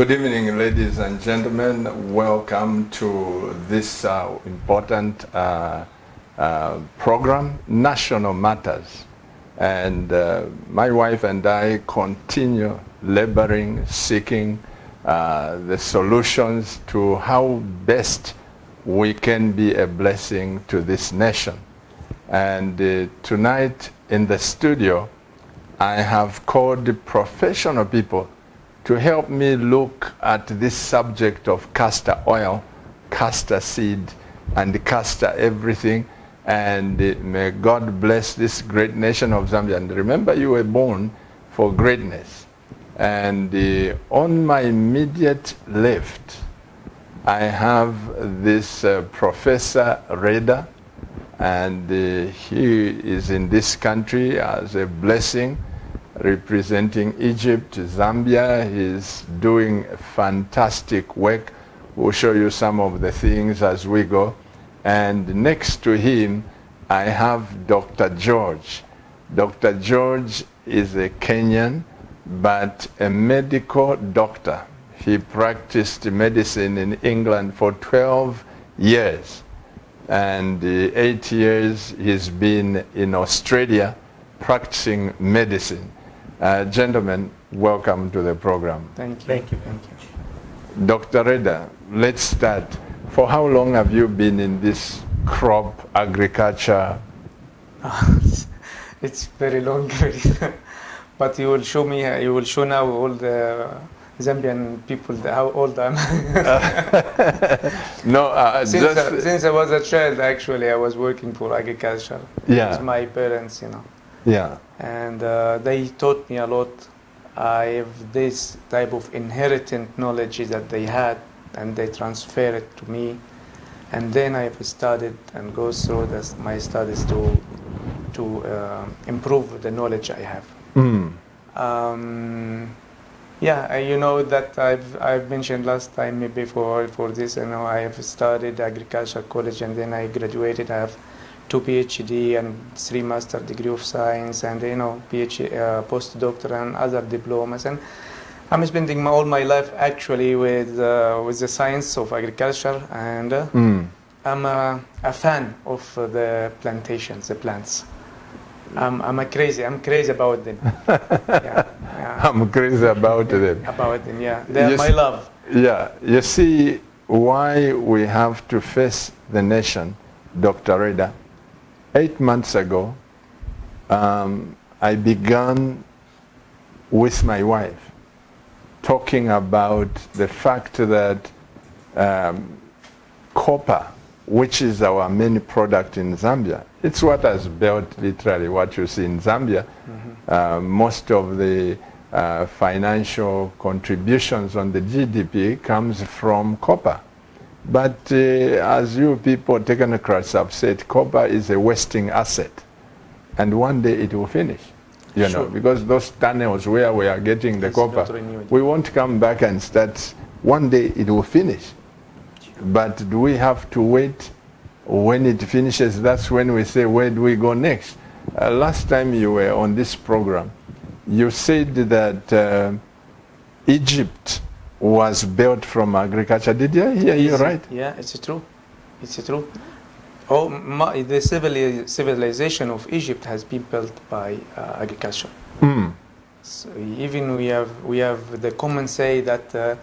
Good evening, ladies and gentlemen. Welcome to this important program, National Matters. And my wife and I continue laboring, seeking the solutions to how best we can be a blessing to this nation. And tonight in the studio, I have called the professional people to help me look at this subject of castor oil, castor seed, and castor everything. And may God bless this great nation of Zambia. And remember, you were born for greatness. And on my immediate left, I have this Professor Reda, and he is in this country as a blessing, representing Egypt, Zambia. He's doing fantastic work. We'll show you some of the things as we go. And next to him, I have Dr. George. Dr. George is a Kenyan, but a medical doctor. He practiced medicine in England for 12 years. And 8 years he's been in Australia practicing medicine. Gentlemen, welcome to the program. Thank you. Thank you. Thank you. Dr. Reda, let's start. For how long have you been in this crop agriculture? It's very long, but you will show me. You will show now all the Zambian people how old I am. No, since I was a child, actually, I was working for agriculture. Yeah. With my parents, you know. Yeah. And they taught me a lot. I have this type of inherited knowledge that they had, and they transfer it to me. And then I have studied and go through my studies to improve the knowledge I have. Yeah, you know that I've mentioned last time maybe for this. You know, I have studied agriculture college, and then I graduated. I have 2 PhD and 3 master degree of science, and PhD, postdoctoral and other diplomas. And I'm spending all my life actually with the science of agriculture, and I'm a fan of the plantations, the plants. I'm crazy about them. Yeah. I'm crazy about them. About them, yeah. They are my love. Yeah. You see why we have to face the nation, Dr. Reda. 8 months ago, I began with my wife talking about the fact that copper, which is our main product in Zambia, it's what has built literally what you see in Zambia. Most of the financial contributions on the GDP comes from copper. But as you people, technocrats, have said, copper is a wasting asset. And one day it will finish. You know, because those tunnels where we are getting the copper, we won't come back and start. One day it will finish. But do we have to wait? When it finishes, that's when we say, where do we go next? Last time you were on this program, you said that Egypt was built from agriculture. Did I hear you right? Yeah, it's true. It's true. The civilization of Egypt has been built by agriculture. So even we have the common say that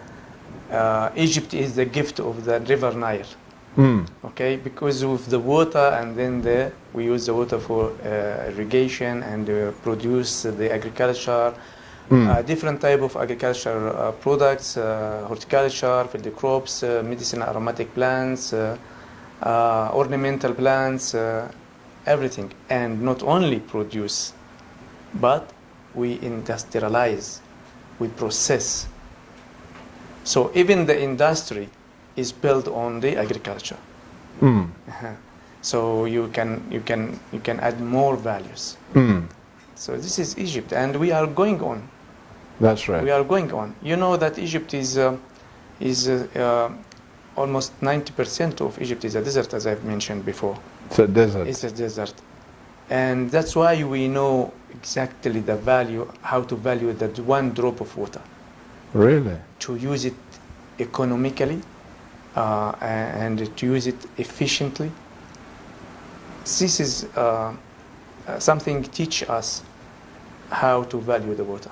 Egypt is the gift of the river Nile. Okay, because of the water, and then we use the water for irrigation and produce the agriculture. Different type of agriculture products, horticulture, field crops, medicinal aromatic plants, ornamental plants, everything. And not only produce, but we industrialize, we process. So even the industry is built on the agriculture. So you can add more values. So this is Egypt, and we are going on. That's right. We are going on. You know that Egypt is almost 90% of Egypt is a desert, as I've mentioned before. It's a desert. It's a desert. And that's why we know exactly the value, how to value that one drop of water. Really? to use it economically and to use it efficiently. This is something teach us how to value the water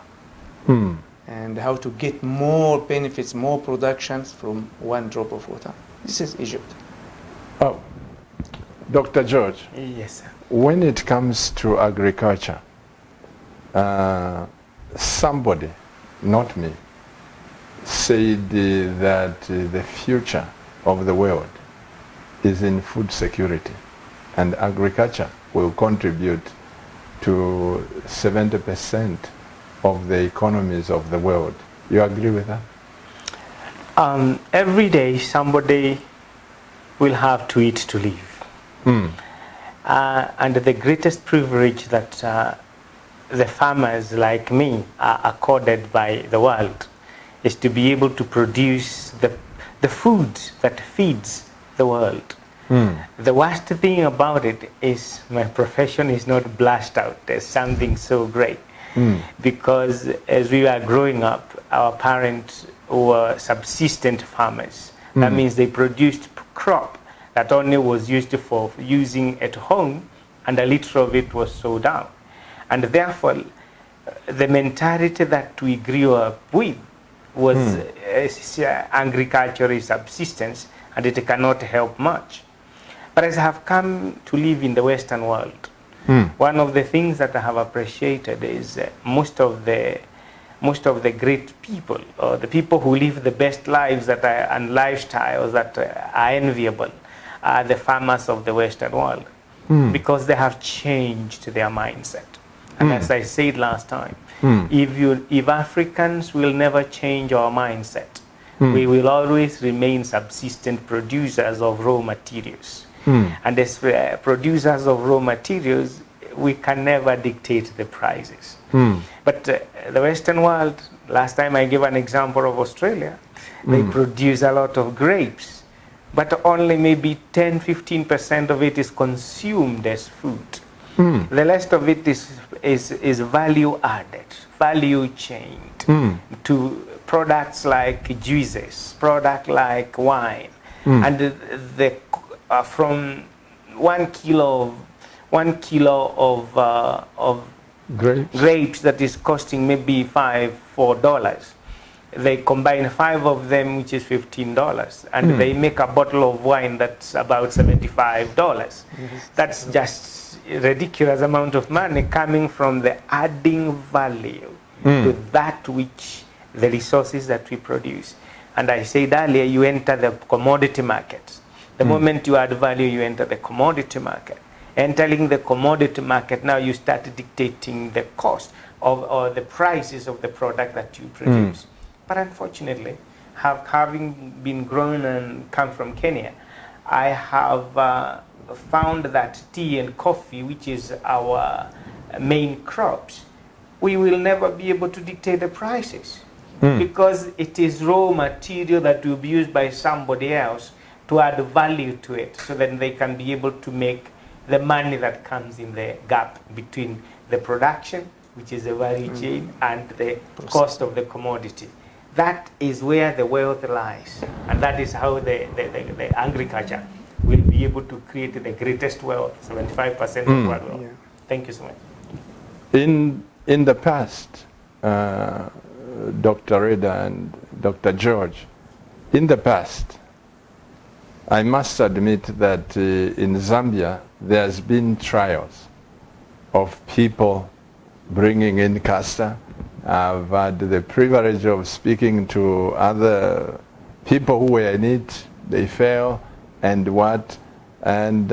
and how to get more benefits, more productions from one drop of water. This is Egypt. Oh, Dr. George, Yes, sir. when it comes to agriculture, somebody, not me, said that the future of the world is in food security, and agriculture will contribute to 70% of the economies of the world. You agree with that? Every day somebody will have to eat to live. And the greatest privilege that the farmers like me are accorded by the world is to be able to produce the food that feeds the world. The worst thing about it is my profession is not blasted out as something so great. Because as we were growing up, our parents were subsistent farmers. That means they produced crop that only was used for using at home, and a little of it was sold out. And therefore, the mentality that we grew up with was agriculture is subsistence, and it cannot help much. But as I have come to live in the Western world, one of the things that I have appreciated is most of the great people, or the people who live the best lives and lifestyles that are enviable, are the farmers of the Western world, because they have changed their mindset. And as I said last time, if Africans will never change our mindset, we will always remain subsistent producers of raw materials. And as producers of raw materials, we can never dictate the prices. But the Western world, last time I gave an example of Australia, they produce a lot of grapes, but only maybe 10-15% of it is consumed as food. The rest of it is value added, value chained to products like juices, product like wine, and from 1 kilo of grapes that is costing maybe $4. They combine 5 of them, which is $15, and they make a bottle of wine that's about $75. That's just a ridiculous amount of money coming from the adding value to that which the resources that we produce. And I said earlier, you enter the commodity market. The moment you add value, you enter the commodity market. Entering the commodity market, now you start dictating the cost or the prices of the product that you produce. But unfortunately, having been grown and come from Kenya, I have found that tea and coffee, which is our main crops, we will never be able to dictate the prices because it is raw material that will be used by somebody else to add value to it, so that they can be able to make the money that comes in the gap between the production, which is the value chain, and the cost of the commodity. That is where the wealth lies, and that is how the agriculture will be able to create the greatest wealth, 75% of world wealth. Yeah. Thank you so much. In the past, Dr. Reda and Dr. George, in the past, I must admit that in Zambia, there's been trials of people bringing in castor. I've had the privilege of speaking to other people who were in it. They fail, and what? And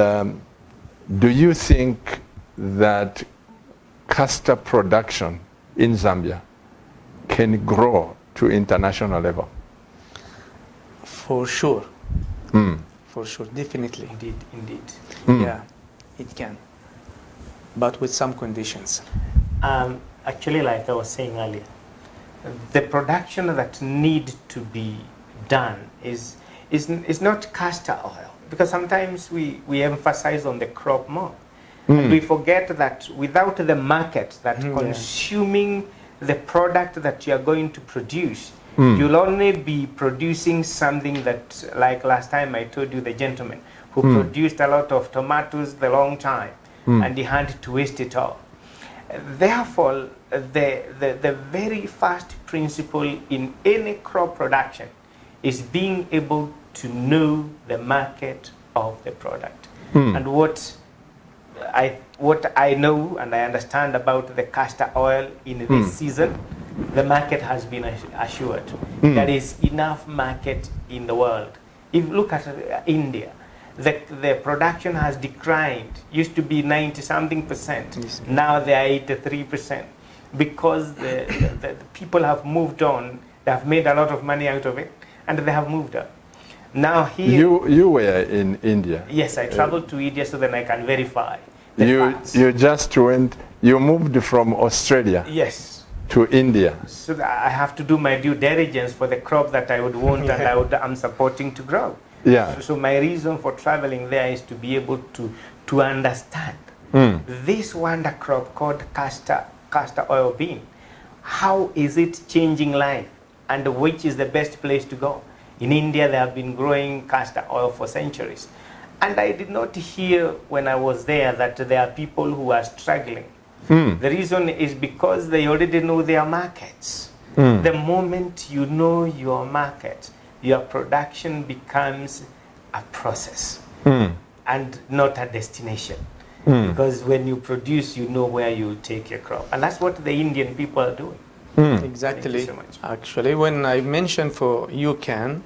do you think that castor production in Zambia can grow to international level? For sure. For sure, definitely. Indeed. Yeah, it can. But with some conditions. Actually, like I was saying earlier, the production that need to be done is not castor oil, because sometimes we emphasize on the crop more. And we forget that without the market that consuming the product that you are going to produce, You'll only be producing something that, like last time I told you, the gentleman who produced a lot of tomatoes the long time, and he had to waste it all. Therefore, the very first principle in any crop production is being able to know the market of the product. And what I know and I understand about the castor oil in this season, the market has been assured. There is enough market in the world. If you look at India, the production has declined. Used to be 90-something%. Yes. Now they are 83%, because the people have moved on. They have made a lot of money out of it, and they have moved on. Now here, You were in India. yes, I traveled to India so that I can verify the facts. You just went. You moved from Australia Yes. to India. So that I have to do my due diligence for the crop that I would want and I'm supporting to grow. Yeah. So my reason for traveling there is to be able to understand this wonder crop called castor oil bean. How is it changing life, and which is the best place to go? In India, they have been growing castor oil for centuries. And I did not hear when I was there that there are people who are struggling. The reason is because they already know their markets. The moment you know your market, your production becomes a process and not a destination. Because when you produce, you know where you take your crop. And that's what the Indian people are doing. Exactly. Thank you so much. Actually, when I mentioned for you can,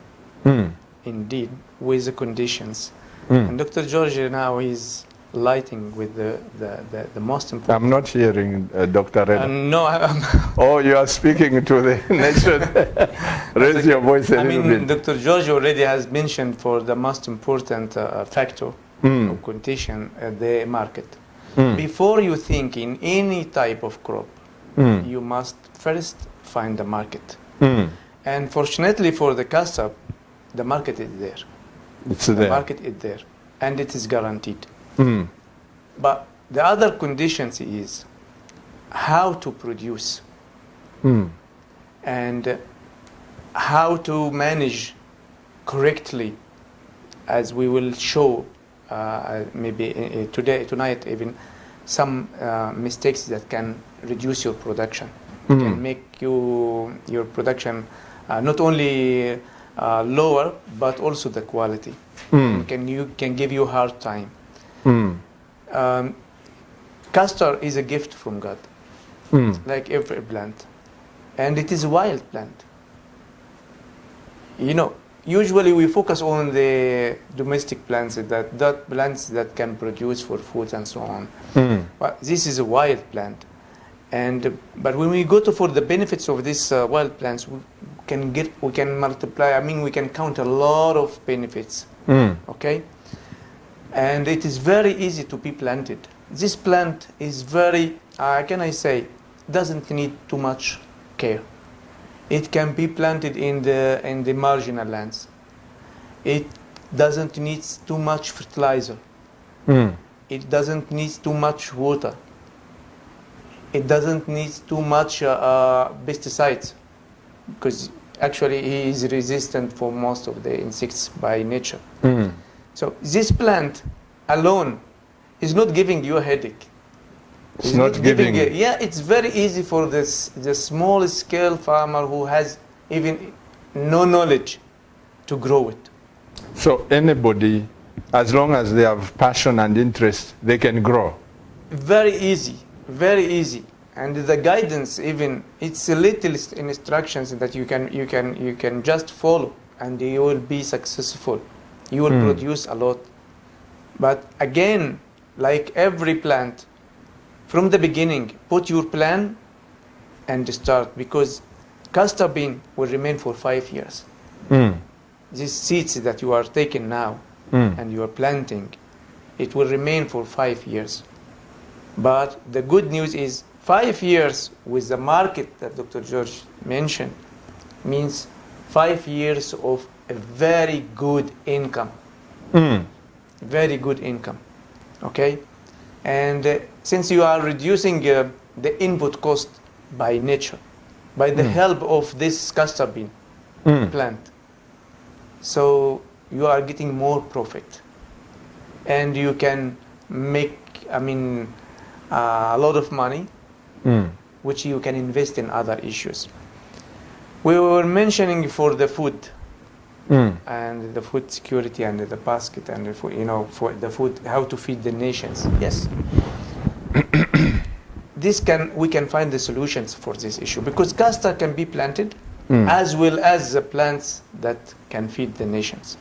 indeed, with the conditions. And Dr. George now is lighting with the most important. I'm not hearing Dr. Reda. No, Oh, you are speaking to the nation. Raise your voice a I little mean, bit. Dr. George already has mentioned for the most important factor of condition, the market. Before you think in any type of crop, you must first find the market. And fortunately for the castor, the market is there. It's The there. market is there, and it is guaranteed. But the other conditions is how to produce and how to manage correctly, as we will show maybe tonight even some mistakes that can reduce your production, can make your production not only lower but also the quality. Can give you a hard time. Castor is a gift from God, like every plant, and it is a wild plant. You know, usually we focus on the domestic plants, that plants that can produce for food and so on. But this is a wild plant, but when we go for the benefits of these wild plants, we can multiply. I mean, we can count a lot of benefits. Okay, and it is very easy to be planted. This plant is very, doesn't need too much care. It can be planted in the marginal lands. It doesn't need too much fertilizer. It doesn't need too much water. It doesn't need too much pesticides, because actually he is resistant for most of the insects by nature. So this plant alone is not giving you a headache. It's not giving. Yeah, it's very easy for the small scale farmer who has even no knowledge to grow it. So anybody, as long as they have passion and interest, they can grow. Very easy, very easy. And the guidance, even it's a little instructions that you can just follow, and you will be successful. You will produce a lot. But again, like every plant, from the beginning, put your plan and start, because castor bean will remain for 5 years. These seeds that you are taking now and you are planting, it will remain for 5 years. But the good news is 5 years with the market that Dr. George mentioned means 5 years of a very good income. Very good income. Okay? And since you are reducing the input cost by nature, by the help of this castor bean plant. So you are getting more profit, and you can make, a lot of money, which you can invest in other issues. We were mentioning for the food and the food security and the basket and the food, for the food, how to feed the nations. Yes. We can find the solutions for this issue, because castor can be planted as well as the plants that can feed the nations.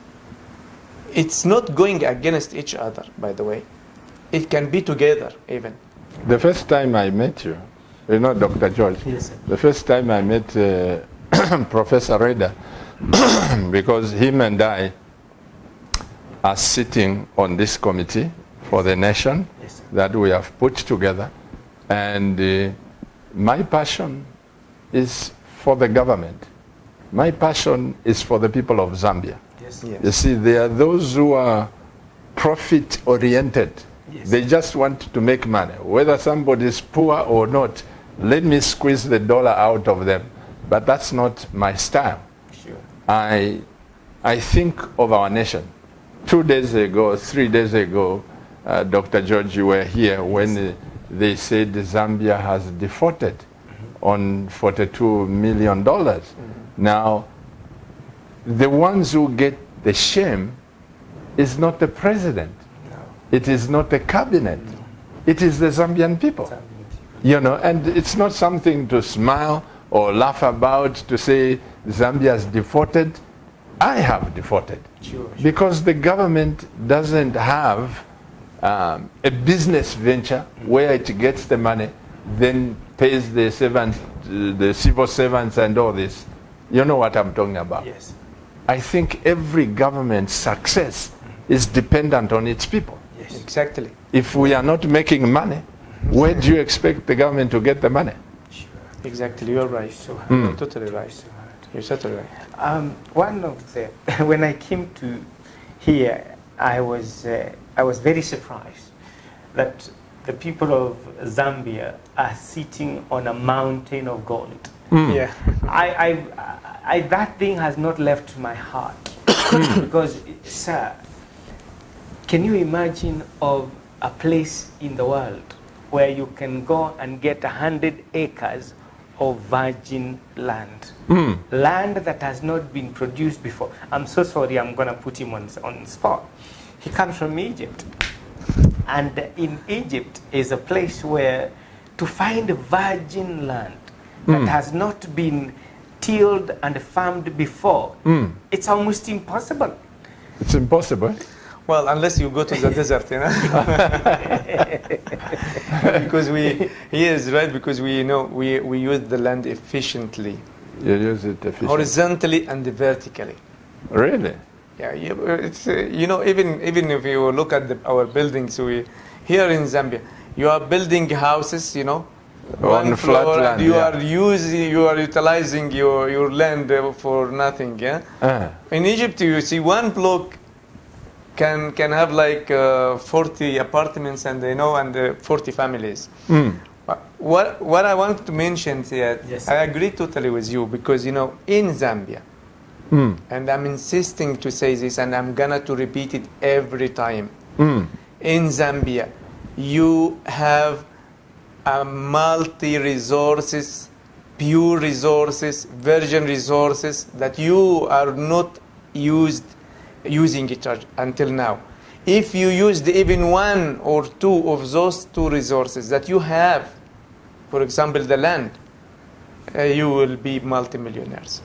It's not going against each other, by the way. It can be together even. The first time I met you, Dr. George, Yes, sir. the first time I met Professor Reda, because him and I are sitting on this committee for the nation Yes, sir. that we have put together, and my passion is for the government. My passion is for the people of Zambia. Yes. You see, there are those who are profit-oriented. Yes. They just want to make money. Whether somebody is poor or not, let me squeeze the dollar out of them. But that's not my style. Sure. I think of our nation. 2 days ago, 3 days ago, Dr. George, you were here when they said Zambia has defaulted on $42 million. Now, the ones who get the shame is not the president. No. It is not the cabinet. It is the Zambian people. And it's not something to smile or laugh about, to say Zambia has defaulted. I have defaulted. Sure. Because the government doesn't have a business venture where it gets the money, then pays the servants, the civil servants and all this. You know what I'm talking about. Yes. I think every government's success is dependent on its people. Yes. Exactly. If we are not making money, where do you expect the government to get the money? Sure. Exactly. You're right. You're totally right. You're totally right. One of the when I came to here, I was very surprised that the people of Zambia are sitting on a mountain of gold. Yeah. I that thing has not left my heart because, sir, can you imagine of a place in the world where you can go and get 100 acres of virgin land, land that has not been produced before? I'm so sorry, I'm going to put him on the spot. He comes from Egypt, and in Egypt is a place where to find virgin land that has not been tilled and farmed before, it's almost impossible. It's impossible. Well, unless you go to the desert, because he is right, because we use the land efficiently, You use it efficiently. horizontally and vertically. Really? Yeah, it's even if you look at our buildings, here in Zambia, you are building houses, On flat land, and you yeah. are utilizing your land for nothing. Yeah. In Egypt, you see one block can have like 40 apartments and 40 families. What I want to mention here, Yes. I agree totally with you, because in Zambia, and I'm insisting to say this, and I'm gonna to repeat it every time. In Zambia, you have multi-resources, pure resources, virgin resources that you are not using it until now. If you used even one or two of those two resources that you have, for example, the land, you will be multimillionaires.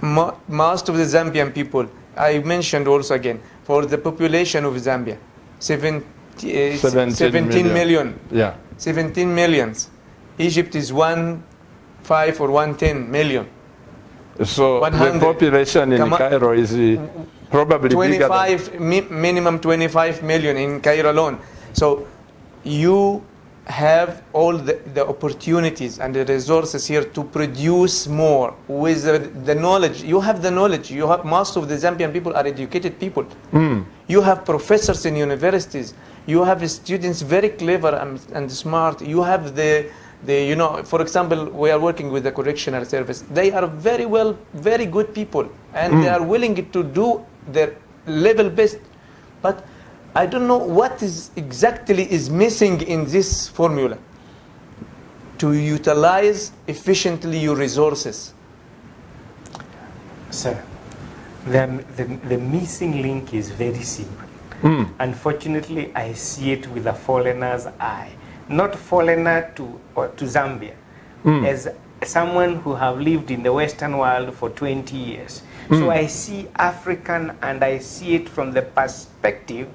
Most of the Zambian people, I mentioned also again, for the population of Zambia, 17 million. Yeah. 17 millions. Egypt is 1.5 or 1.10 million. So 100. the population in Cairo is probably bigger than... 25, minimum 25 million in Cairo alone. So you have all the opportunities and the resources here to produce more with the knowledge. You have the knowledge. You have, most of the Zambian people are educated people. You have professors in universities. You have students very clever and smart. You have the They, you know, for example, we are working with the correctional service. They are very good people, and they are willing to do their level best. But I don't know what is exactly is missing in this formula to utilize efficiently your resources. Sir, the missing link is very simple. Unfortunately, I see it with a foreigner's eye. Not foreigner to Zambia, as someone who have lived in the Western world for 20 years. So I see African, and I see it from the perspective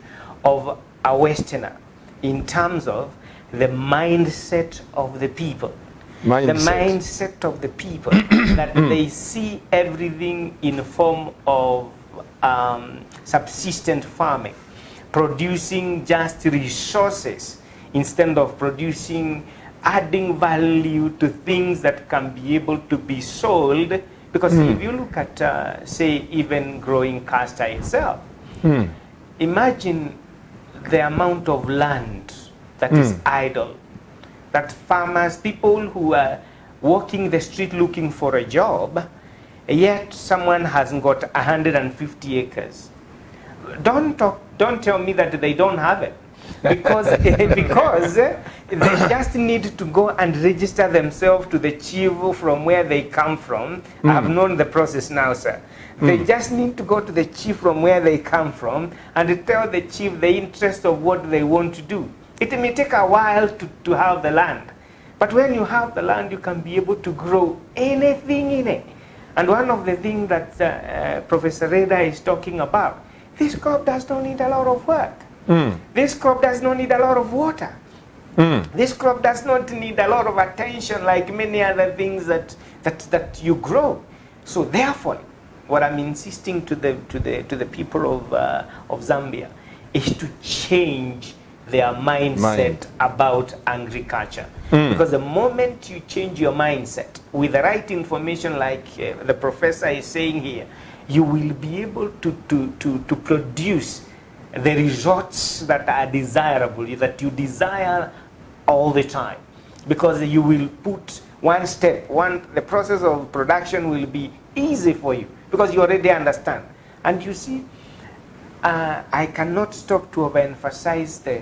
of a Westerner in terms of the mindset of the people. The mindset of the people, that they see everything in form of subsistent farming, producing just resources instead of producing, adding value to things that can be able to be sold. Because if you look at, say, even growing castor itself, imagine the amount of land that is idle, that farmers, people who are walking the street looking for a job, yet someone has got 150 acres. Don't tell me that they don't have it, because they just need to go and register themselves to the chief from where they come from. I've known the process now, sir. They just need to go to the chief from where they come from and tell the chief the interest of what they want to do. It may take a while to have the land, but when you have the land, you can be able to grow anything in it. And one of the things that Professor Reda is talking about, this crop does not need a lot of work. This crop does not need a lot of water. This crop does not need a lot of attention like many other things that you grow. So therefore, what I'm insisting to the people of Zambia is to change their mindset about agriculture. Because the moment you change your mindset with the right information, like the professor is saying here, you will be able to produce the results that are desirable, that you desire all the time. Because you will put one step, the process of production will be easy for you, because you already understand. And you see, I cannot stop to overemphasize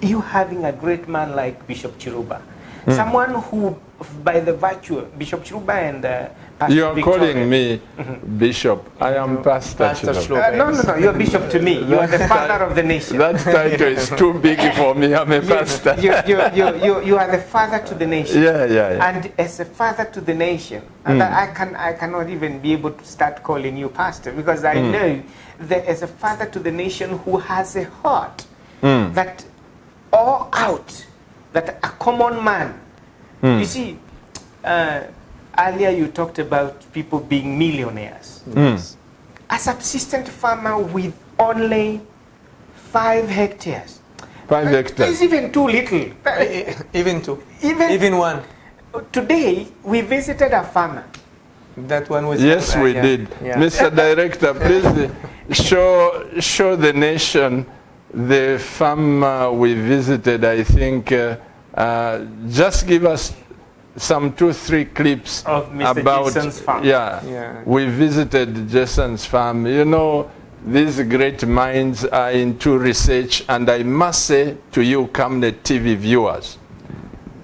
you having a great man like Bishop Chiruba. Someone who, by the virtue, Bishop Chiruba and Pastor You are Victoria, calling me Bishop. I am Pastor Chiruba. No, you're Bishop to me. You are the father of the nation. That title is too big for me. I'm a pastor. You are the father to the nation. Yeah. And as a father to the nation, and I cannot even be able to start calling you pastor, because I know that as a father to the nation who has a heart that all out, that a common man. You see, earlier you talked about people being millionaires. A subsistent farmer with only 5 hectares. 5 hectares. It's even too little. Even two. Even one. Today, we visited a farmer. That one was... Yes, we did. Yeah. Mr. Director, please show the nation the farm we visited. I think just give us some 2-3 clips of Mr. about Jason's farm. Yeah, we visited Jason's farm. You know, these great minds are into research, and I must say to you, Camnet TV viewers,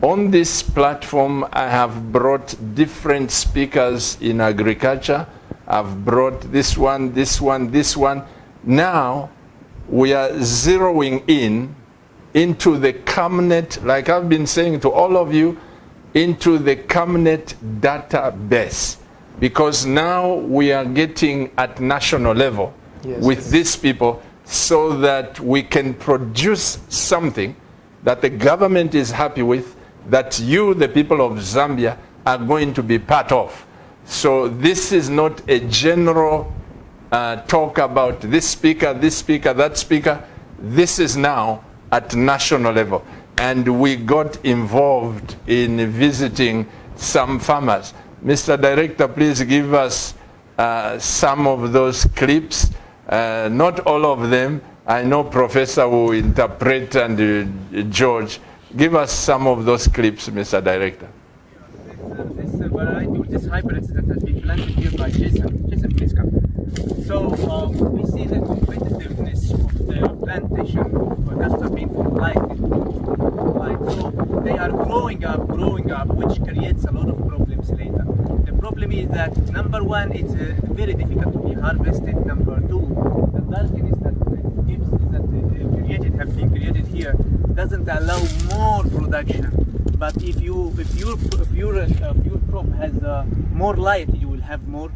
on this platform I have brought different speakers in agriculture. I've brought this one. Now we are zeroing into the Camnet, like I've been saying to all of you, into the Camnet database, because now we are getting at national level with these people, so that we can produce something that the government is happy with, that you, the people of Zambia, are going to be part of. So this is not a general talk about this speaker, that speaker. This is now at national level. And we got involved in visiting some farmers. Mr. Director, please give us some of those clips. Not all of them. I know Professor will interpret, and George. Give us some of those clips, Mr. Director. This variety or this hybrid that has been planted here by Jason. Jason, please come. So we see the competitiveness of the plantation of castor bean for light. So they are growing up, which creates a lot of problems later. The problem is that number one, it's very difficult to be harvested. Number two, the darkness that have been created here doesn't allow more production. But if your crop has more light, you will have more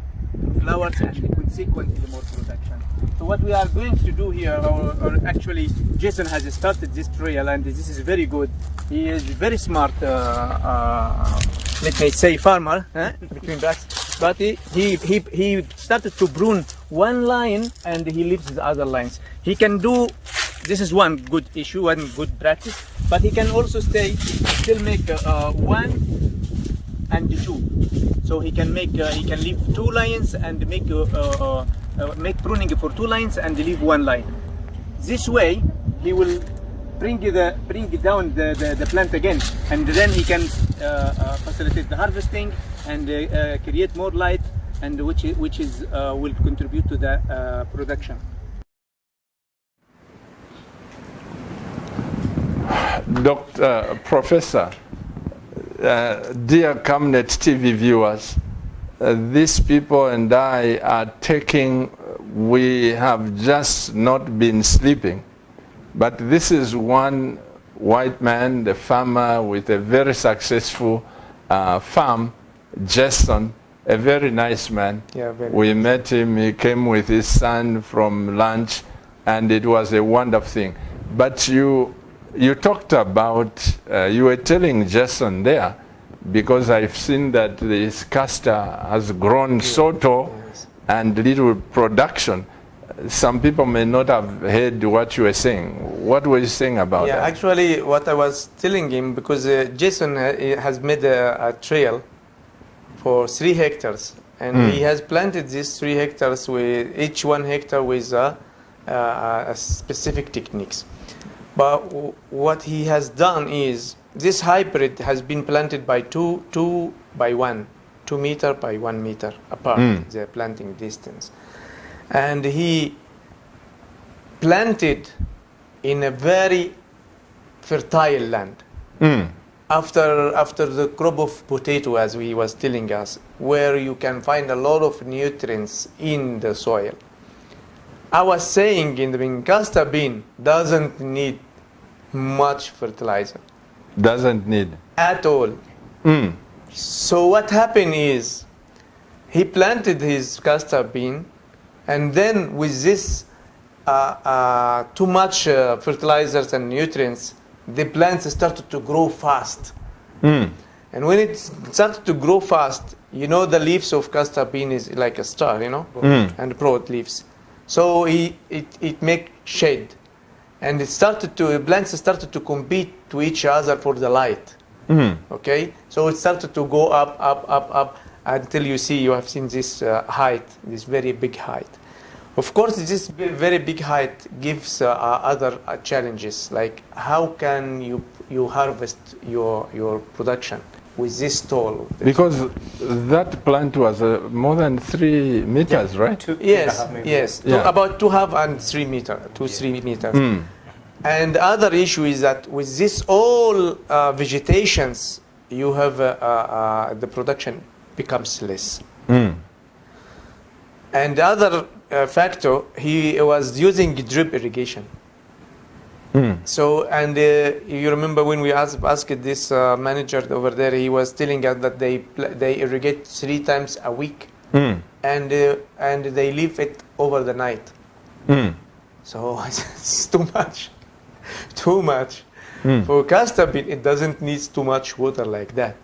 flowers and consequently more production. So what we are going to do here, or actually Jason has started this trial, and this is very good. He is very smart, let me say farmer, between brackets. But he started to prune one line and he leaves the other lines. He can do, this is one good issue, one good practice, but he can also still make one and two. So he can make, he can leave two lines and make pruning for two lines and leave one line. This way, he will bring down the plant again, and then he can facilitate the harvesting and create more light, and which will contribute to the production. Professor, dear CAMNET TV viewers, these people and I are we have just not been sleeping, but this is one white man, the farmer with a very successful farm, Jason, a very nice man. Yeah, we met him, he came with his son from lunch, and it was a wonderful thing. But you talked about, you were telling Jason there, because I've seen that this castor has grown so tall and little production. Some people may not have heard what you were saying. What were you saying about that? Yeah, actually what I was telling him, because Jason has made a trail for 3 hectares, and he has planted these 3 hectares with each 1 hectare with a specific techniques. But what he has done is, this hybrid has been planted by 2 by 1, 2 meter by 1 meter apart, the planting distance. And he planted in a very fertile land. After the crop of potato, as he was telling us, where you can find a lot of nutrients in the soil. I was saying in the castor bean doesn't need much fertilizer. Doesn't need. At all. So what happened is, he planted his castor bean, and then with this too much fertilizers and nutrients, the plants started to grow fast. And when it started to grow fast, you know, the leaves of castor bean is like a star, you know, and broad leaves. So it make shade, and plants started to compete to each other for the light. Okay, so it started to go up until you have seen this height, this very big height. Of course, this very big height gives other challenges, like how can you harvest your production with this tall? Because that plant was more than 3 meters, right? Yes. Yeah. About 2.5 and 3 meters, 2-3 meters. And the other issue is that with this all vegetations, you have the production becomes less. And the other factor, he was using drip irrigation. So, and you remember when we asked this manager over there, he was telling us that they irrigate 3 times a week, and they leave it over the night. So it's too much. Too much. For castor bean, it doesn't need too much water like that.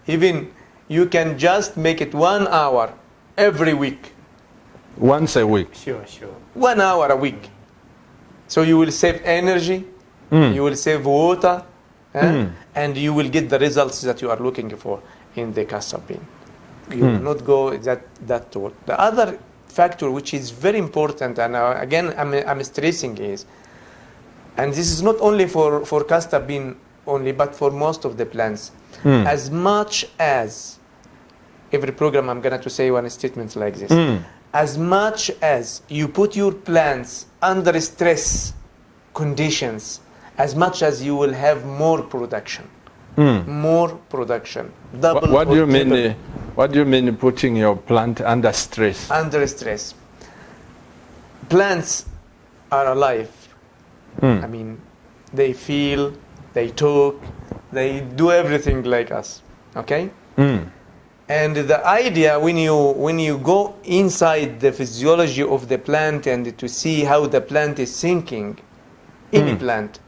Even you can just make it 1 hour every week. Once a week? Sure. 1 hour a week. So you will save energy, you will save water, and you will get the results that you are looking for in the castor bean. You will not go that tall. The other factor which is very important, and again I'm stressing is, and this is not only for castor bean only, but for most of the plants. As much as every program I'm going to say one statement like this. As much as you put your plants under stress conditions, as much as you will have more production. More production. Double. What do you or triple. mean? What do you mean putting your plant under stress? Under stress. Plants are alive. I mean, they feel, they talk, they do everything like us. Okay? And the idea, when you go inside the physiology of the plant and to see how the plant is thinking, any plant,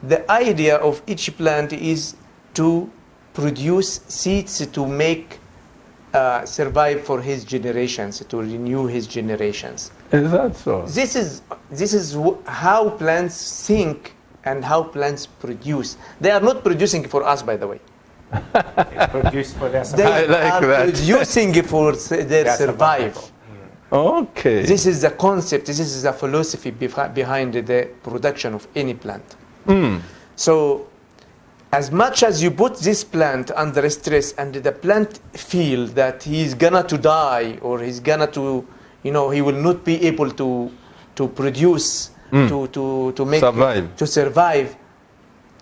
the idea of each plant is to produce seeds to make survive for his generations, to renew his generations. Is that so? This is how plants think and how plants produce. They are not producing for us, by the way. They produce for their They I like are that. producing for their survival. Okay. This is the concept. This is the philosophy behind the production of any plant. So, as much as you put this plant under stress and the plant feel that he's gonna to die or he's gonna to, he will not be able to produce, to make Survive. to survive,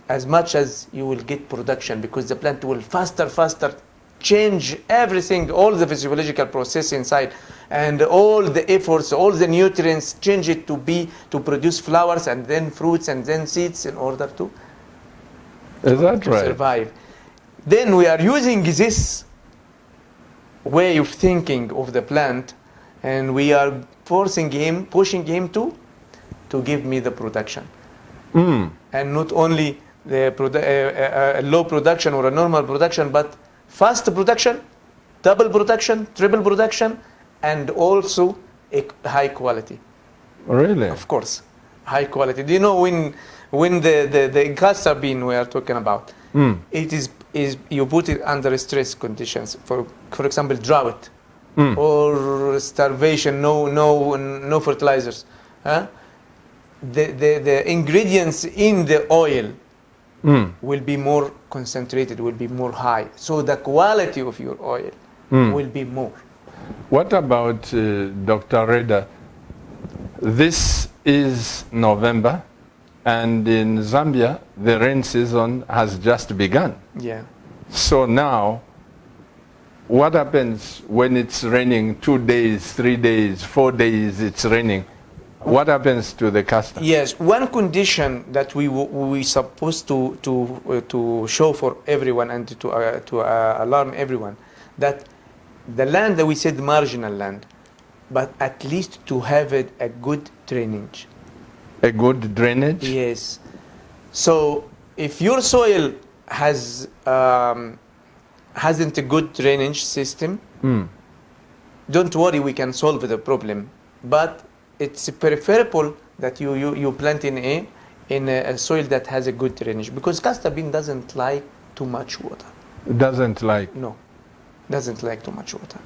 as much as you will get production, because the plant will faster change everything, all the physiological process inside, and all the efforts, all the nutrients, change it to produce flowers and then fruits and then seeds in order to Is that right? survive. Then we are using this way of thinking of the plant, and we are pushing him to give me the production. And not only the low production or a normal production, but fast production, double production, triple production, and also a high quality. Really? Of course, high quality. Do you know when the castor bean we are talking about, it is you put it under stress conditions, for example, drought or starvation, no fertilizers. The ingredients in the oil will be more concentrated, will be more high. So the quality of your oil will be more. What about Dr. Reda? This is November, and in Zambia, the rain season has just begun. Yeah. So now, what happens when it's raining 2 days, 3 days, 4 days, it's raining? What happens to the castor? Yes, one condition that we supposed to show for everyone and to alarm everyone, that the land that we said marginal land, but at least to have a good drainage. A good drainage? Yes. So if your soil hasn't a good drainage system, don't worry, we can solve the problem. But it's preferable that you plant in a soil that has a good drainage, because castor bean doesn't like too much water. Doesn't like? No, doesn't like too much water.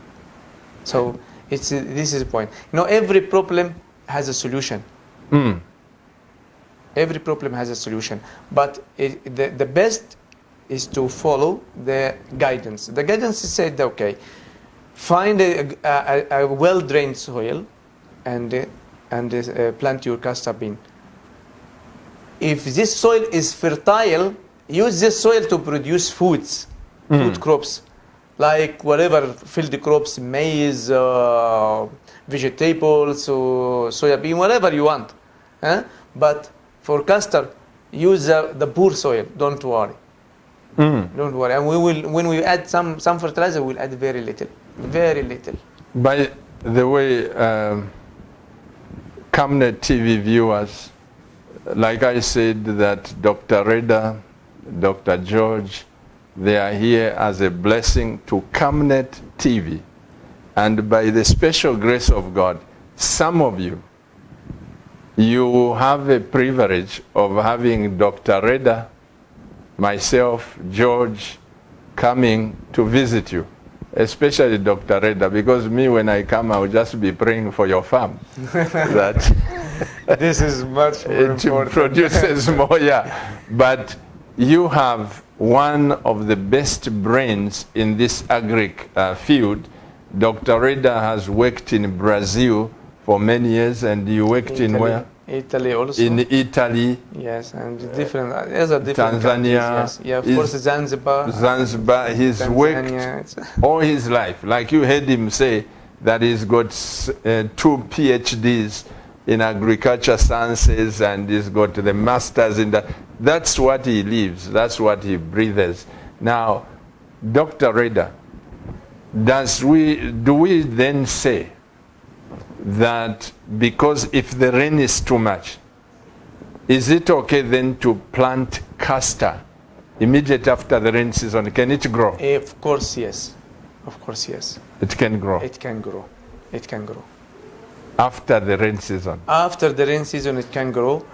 So this is the point. Every problem has a solution. Every problem has a solution, but the best is to follow the guidance. The guidance said, okay, find a well-drained soil and plant your castor bean. If this soil is fertile, use this soil to produce food crops, like whatever field crops, maize, vegetables, or soybean, whatever you want. But for castor, use the poor soil. Don't worry. Don't worry. And when we add some fertilizer, we'll add very little. Very little. By the way, CAMNET TV viewers, like I said, that Dr. Reda, Dr. George, they are here as a blessing to CAMNET TV. And by the special grace of God, some of you have a privilege of having Dr. Reda, myself, George, coming to visit you. Especially Dr. Reda, because me, when I come, I will just be praying for your farm. That this is much more it important. produces more, yeah. But you have one of the best brains in this agric field. Dr. Reda has worked in Brazil for many years, and you worked in where? Italy also. In Italy. Yes, and different other different Tanzania. countries, yes. Yeah, of course, Zanzibar. Zanzibar. He's Tanzania, worked all his life. Like you heard him say that he's got 2 PhDs in agriculture sciences, and he's got the masters in that. That's what he lives. That's what he breathes. Now, Dr. Reda, do we then say that because if the rain is too much, is it okay then to plant castor immediately after the rain season? Can it grow? Of course, yes. Of course, yes. It can grow. It can grow. It can grow. After the rain season? After the rain season, it can grow.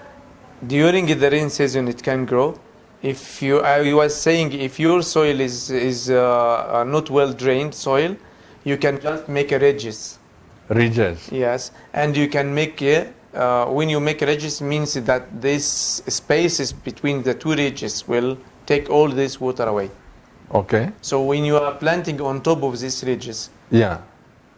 During the rain season, it can grow. If I was saying, if your soil is not well drained soil, you can just make a ridges. Ridges. Yes, and you can make when you make ridges, means that this spaces between the 2 ridges will take all this water away. Okay. So when you are planting on top of these ridges, yeah,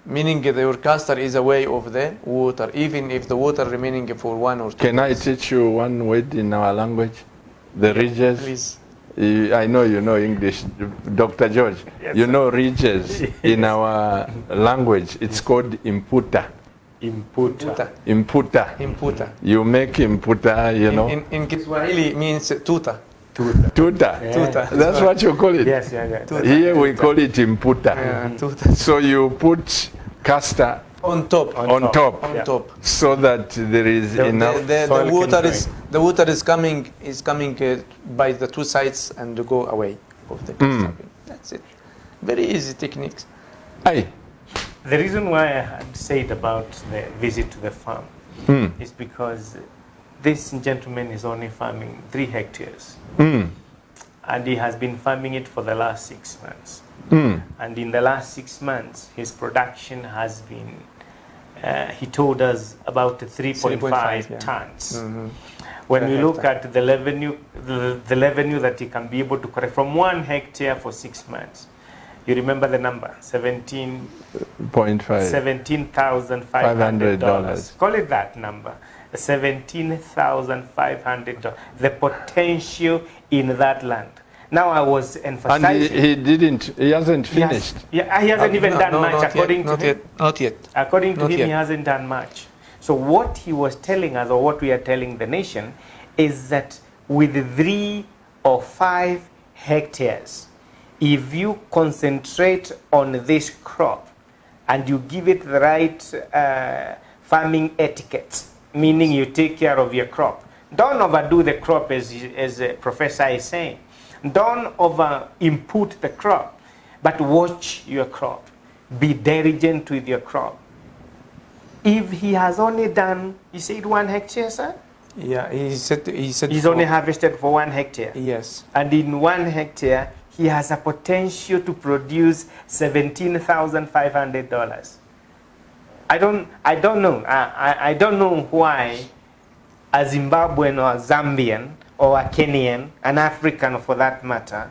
meaning your castor is away of the water, even if the water remaining for 1 or 2 Can days. I teach you one word in our language? The ridges. Please. I know you know English, Dr. George. Yes, you know ridges in our language. It's called imputa. Imputa. Imputa. You make imputa, you know. In Kiswahili means tuta. Tuta. Yeah. Tuta. That's what you call it. Yes, yeah. Tuta. Here we call it imputa. Tuta. So you put castor On top. on top, On Yeah. top. so that there is enough. The soil can water drain. the water is coming by the 2 sides and go away of the castor. That's it. Very easy techniques. Aye. The reason why I had said about the visit to the farm is because this gentleman is only farming 3 hectares. And he has been farming it for the last 6 months. And in the last 6 months, his production has been, he told us, about 3.5 yeah. tons. When Per we look hectare. at the revenue that he can be able to collect from 1 hectare for 6 months, you remember the number, $17,500. Call it that number, $17,500. The potential in that land. Now I was And emphasizing. he hasn't finished. He hasn't even done much, according to him. Not yet. According to Not him, yet. he hasn't done much. So what he was telling us, or what we are telling the nation, is that with 3 or 5 hectares, if you concentrate on this crop and you give it the right farming etiquette, meaning you take care of your crop, don't overdo the crop as the professor is saying. Don't over input the crop, but watch your crop. Be diligent with your crop. If he has only done, you said 1 hectare, sir? Yeah, he said He's only harvested for 1 hectare. Yes. And in 1 hectare, he has a potential to produce $17,500. I don't know. I don't know why a Zimbabwean or a Zambian or a Kenyan, an African for that matter,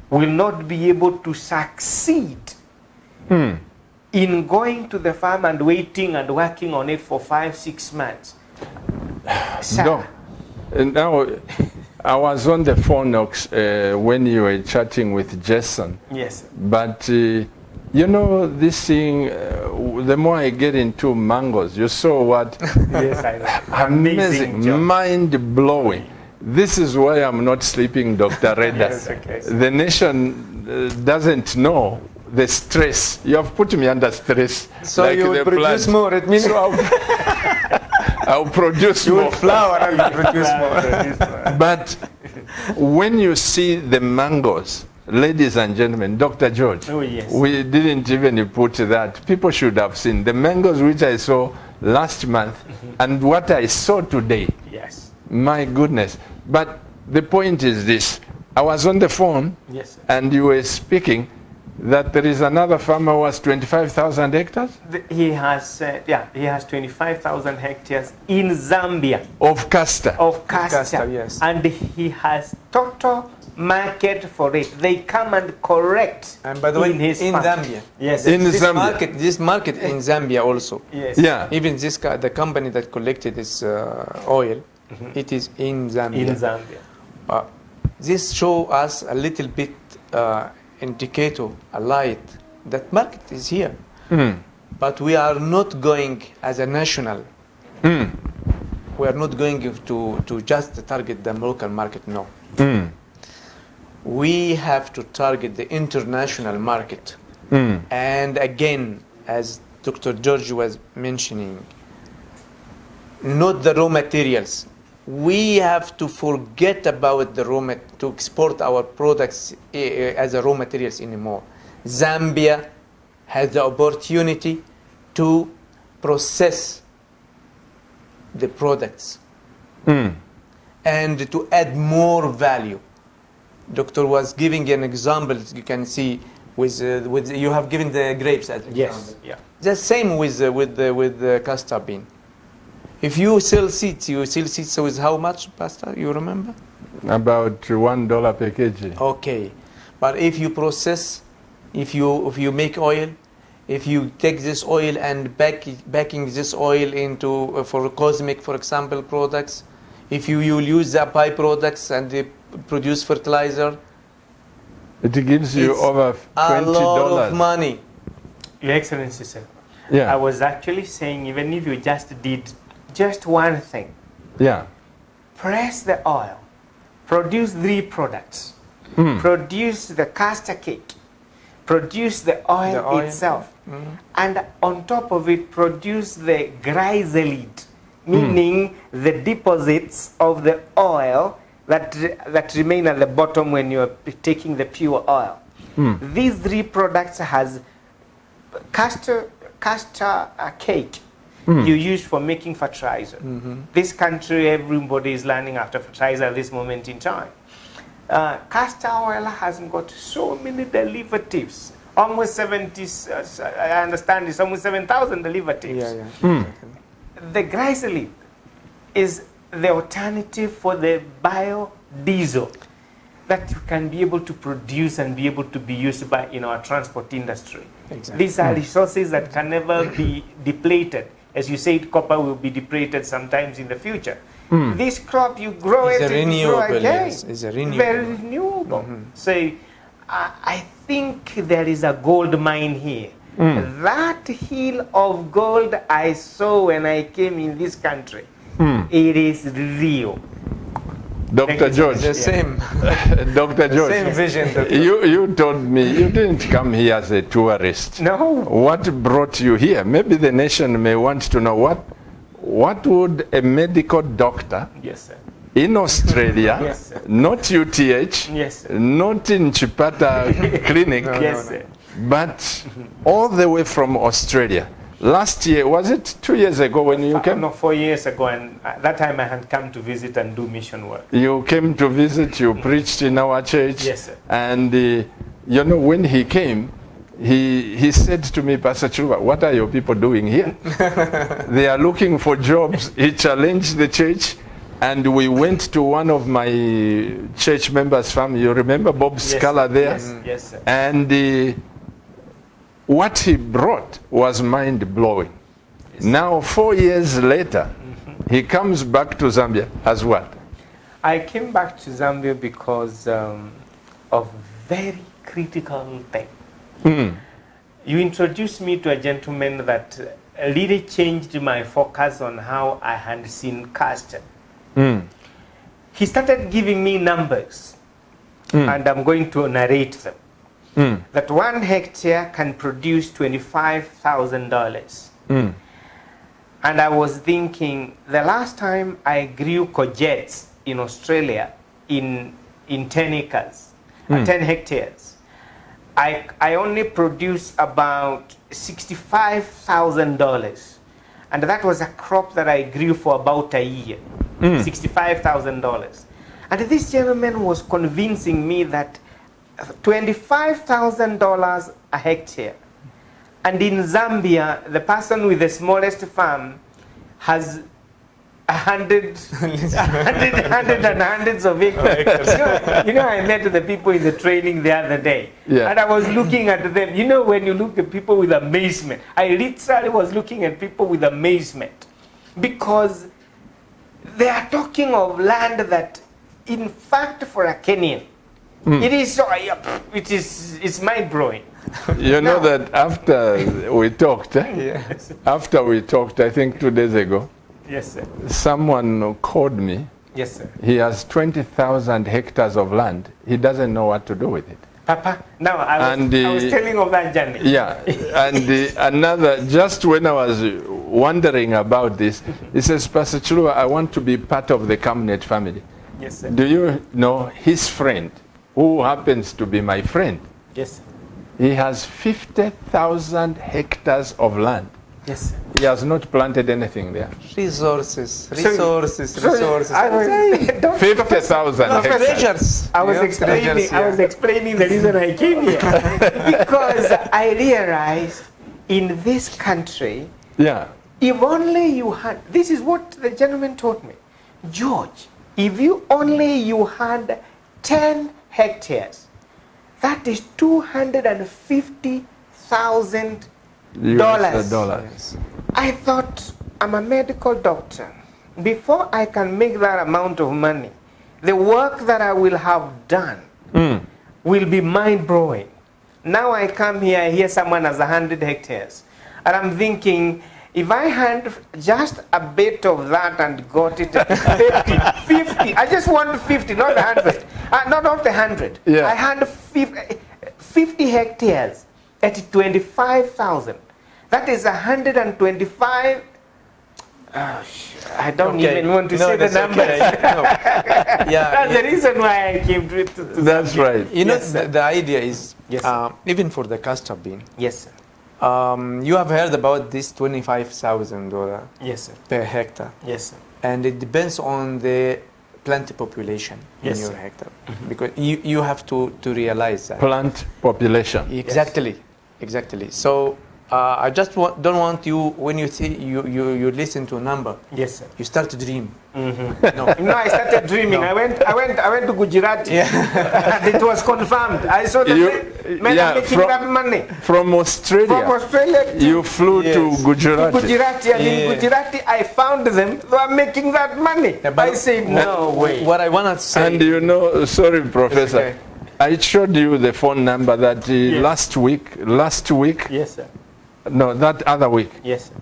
will not be able to succeed in going to the farm and waiting and working on it for 5-6 months. Sir, No. Now, I was on the phone when you were chatting with Jason. yes. But, you know, this thing, the more I get into mangoes, you saw what? Yes, I know. Amazing, job. mind-blowing. This is why I'm not sleeping, Dr. Reda. Yes, okay. The nation doesn't know the stress. You have put me under stress. So like you will the produce plant. more. It means I'll produce you more. will flower and produce more. But when you see the mangoes, ladies and gentlemen, Dr. George, Oh, yes. we didn't even put that. People should have seen the mangoes which I saw last month and what I saw today. Yes. My goodness. But the point is this. I was on the phone Yes, sir. and you were speaking. that there is another farmer who has 25,000 hectares He has, he has 25,000 hectares in Zambia of castor. of castor, castor, yes. and he has total market for it. They come and correct. And by the way, in his in farm. Zambia. Yes. In This Zambia. this market in Zambia also. Yes. Yeah. Even the company that collected this oil, it is in Zambia. In Zambia. This show us a little bit indicator, a light that market is here, but we are not going as a national. We are not going to just target the local market. No, we have to target the international market. And again, as Dr. George was mentioning, not the raw materials. We have to forget about the to export our products as a raw materials anymore. Zambia has the opportunity to process the products and to add more value. Doctor was giving an example. You can see with you have given the grapes as Yes. example. Yeah. The same with the castor bean. If you sell seeds, you sell seeds with how much, Pastor? You remember? About $1 per kg. Okay, but if you process, if you make oil, if you take this oil and backing this oil into for cosmic, for example, products, if you use the byproducts and they produce fertilizer, It gives you it's over $20. a lot of money. Your Excellency, sir. Yeah. I was actually saying, even if you just did just one thing, Yeah. press the oil, produce 3 products, produce the castor cake, produce the oil, itself, and on top of it, produce the glyceride, meaning the deposits of the oil that remain at the bottom when you're taking the pure oil. These 3 products has castor cake. You use for making fertilizer. This country, everybody is learning after fertilizer at this moment in time. Castor oil has got so many derivatives. Almost 70, I understand it's almost 7,000 derivatives. Yeah. The glyceride is the alternative for the biodiesel that you can be able to produce and be able to be used by in our transport industry. Exactly. These are resources that can never be depleted. As you said, copper will be depleted sometimes in the future. This crop, you grow It's it, a you grow renewable, again. yes. It's a renewable. Very renewable. So I think there is a gold mine here. That hill of gold I saw when I came in this country, it is real. Dr. George. The same. Dr. George. Same vision. Doctor. You told me you didn't come here as a tourist. No. What brought you here? Maybe the nation may want to know what would a medical doctor Yes, sir. in Australia, Yes, sir. not UTH, Yes, sir. not in Chipata Clinic, Yes, sir. but all the way from Australia. Last year, was it 2 years ago when you came? No, 4 years ago, and at that time I had come to visit and do mission work. You came to visit, you preached in our church. Yes, sir. And you know, when he came, he said to me, Pastor Chiluba, what are your people doing here? They are looking for jobs. He challenged the church, and we went to one of my church members' farm. You remember Bob Scala there? Yes, yes, sir. And what he brought was mind-blowing. Yes. Now, 4 years later, he comes back to Zambia as what? I came back to Zambia because of very critical thing. You introduced me to a gentleman that really changed my focus on how I had seen castor. He started giving me numbers, and I'm going to narrate them. That 1 hectare can produce $25,000. And I was thinking, the last time I grew courgettes in Australia in 10 acres, 10 hectares, I only produced about $65,000. And that was a crop that I grew for about a year, $65,000. And this gentleman was convincing me that $25,000 a hectare. And in Zambia, the person with the smallest farm has hundreds of acres. I met the people in the training the other day, and I was looking at them. When you look at people with amazement, I literally was looking at people with amazement, because they are talking of land that, in fact, for a Kenyan, it's mind blowing. That after we talked, after we talked, I think 2 days ago. Yes, sir. Someone called me. Yes, sir. He has 20,000 hectares of land. He doesn't know what to do with it. Papa, now I was telling of that journey. Yeah, and another, just when I was wondering about this, he says, Pastor Chilwa, I want to be part of the Camnet family. Yes, sir. Do you know his friend, who happens to be my friend? Yes, sir. He has 50,000 hectares of land. Yes, sir. He has not planted anything there. Resources. 50,000 Treasures. I was explaining the reason I came here. Because I realized in this country, if only you had, this is what the gentleman told me, George, if you had 10 hectares, that is $250,000. Dollars. I thought, I'm a medical doctor. Before I can make that amount of money, the work that I will have done will be mind-blowing. Now I come here, I hear someone has 100 hectares. And I'm thinking, if I had just a bit of that and got it at 50, I just want 50, not 100. Not the 100. Yeah. I had 50 hectares at 25,000. That is 125. I don't even want to say the numbers. That's the reason why I came to That's right. The idea is, even for the castor bean. Yes, sir. You have heard about this $25,000 per hectare. Yes, sir. And it depends on the plant population in your hectare. Because you have to realize that. Plant population. Exactly. So I just don't want you, when you see you listen to a number. Yes, sir. You start to dream. No, I started dreaming. I went to Gujarat. And it was confirmed. I saw the men are making that money. From Australia. You flew to Gujarat. And in Gujarat, I found them. They are making that money. I said, no way. What I want to say. And sorry, Professor. Okay. I showed you the phone number that last week. Yes, sir. No, that other week. Yes, sir.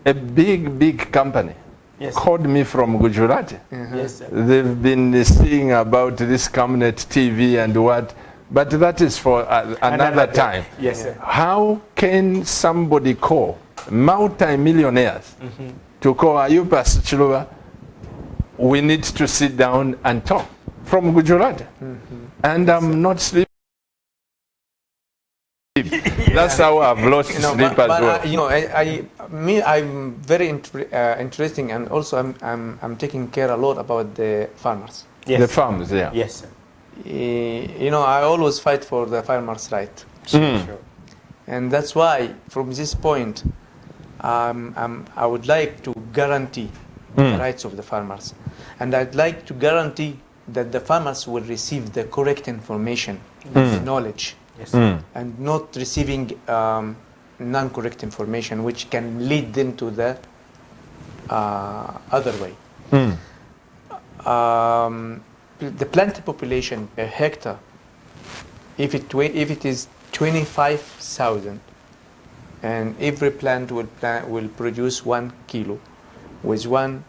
A big company called me from Gujarat. Yes, sir. They've been seeing about this Camnet TV and what, but that is for another time. Yes, sir. How can somebody call multi-millionaires to call Ayub Pastor Chilwa? We need to sit down and talk from Gujarat. And I'm not sleeping. That's how I've lost sleep as well. I'm very interesting, and also I'm taking care a lot about the farmers. Yes. The farms, Yes, sir. I always fight for the farmers' right. Sure. And that's why, from this point, I would like to guarantee the rights of the farmers. And I'd like to guarantee that the farmers will receive the correct information, the knowledge, and not receiving non-correct information, which can lead them to the other way. The plant population per hectare, if it is 25,000, and every plant will produce 1 kilo with $1,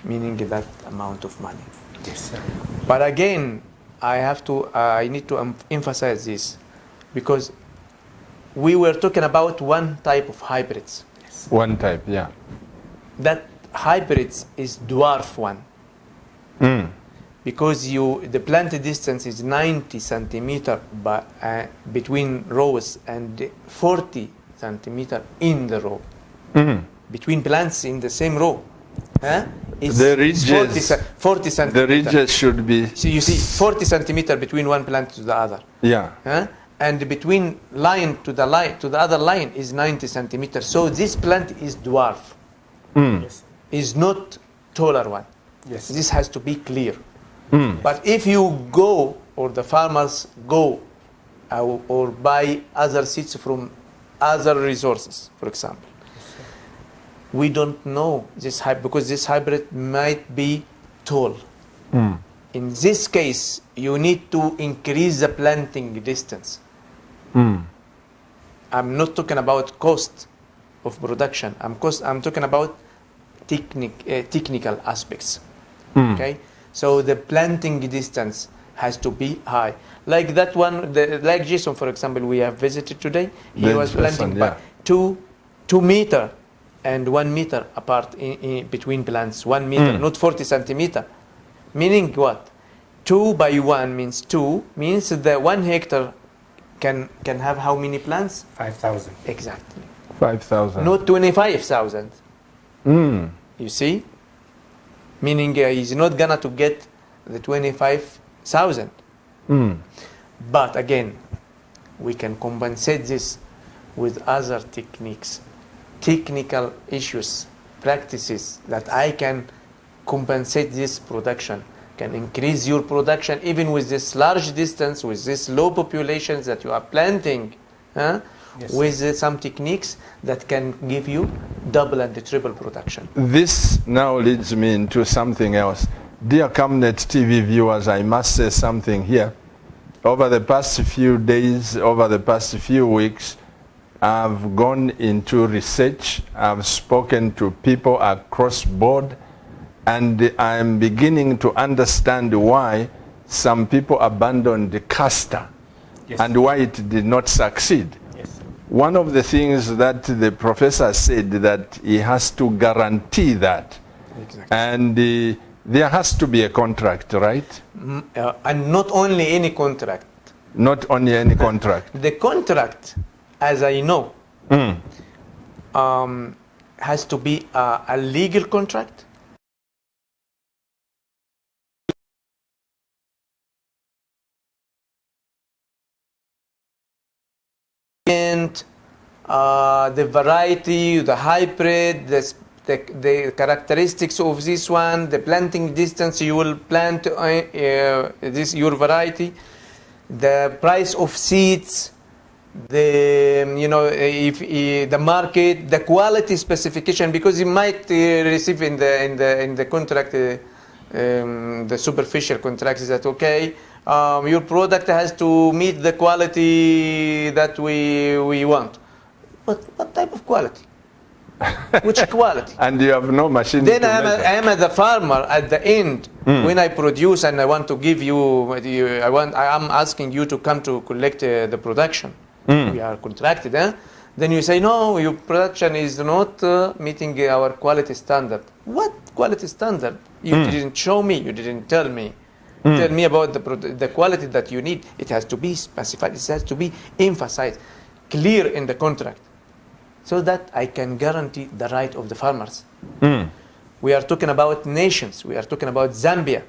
meaning that amount of money. Yes, sir. But again, I need to emphasize this, because we were talking about one type of hybrids. Yes. One type, That hybrids is dwarf one. Because the plant distance is 90 centimeter between rows and 40 centimeter in the row. Between plants in the same row. is The ridges, 40 the centimeter. ridges should be. So you see 40 centimeter between one plant to the other. Yeah. Huh? And between line to the other line is 90 centimeters. So this plant is dwarf. Yes. Is not taller one. Yes. This has to be clear. But if you go, or the farmers go, or buy other seeds from other resources, for example, we don't know this hybrid, because this hybrid might be tall. In this case, you need to increase the planting distance. I'm not talking about cost of production. I'm talking about technical aspects. Okay, so the planting distance has to be high. Like that one, like Jason, for example, we have visited today. He was planting by 2 meter and 1 meter apart in between plants. 1 meter, not 40 centimeter. Meaning what? 2 by 1 means 2, means that 1 hectare can have how many plants? 5,000. Exactly. 5,000. Not 25,000. You see? Meaning he's not gonna to get the 25,000. But again, we can compensate this with other techniques, technical issues, practices that I can compensate this production, can increase your production even with this large distance, with this low populations that you are planting, with some techniques that can give you double and triple production. This now leads me into something else. Dear CamNet TV viewers, I must say something here. Over the past few days, over the past few weeks, I've gone into research. I've spoken to people across board, and I'm beginning to understand why some people abandoned the castor and why it did not succeed. One of the things that the professor said that he has to guarantee that. Exactly. And there has to be a contract, right? And not only any contract. Not only any contract. The contract, as I know, has to be a legal contract. And the variety, the hybrid, the characteristics of this one, the planting distance you will plant this your variety, the price of seeds, the if the market, the quality specification, because you might receive in the contract the superficial contract is that okay. Your product has to meet the quality that we want. But what type of quality? Which quality? And you have no machine. Then I am the farmer at the end when I produce and I want to give you. I am asking you to come to collect the production. We are contracted. Then you say no, your production is not meeting our quality standard. What quality standard? You didn't show me. You didn't tell me. Tell me about the quality that you need. It has to be specified. It has to be emphasized, clear in the contract, so that I can guarantee the right of the farmers. We are talking about nations. We are talking about Zambia.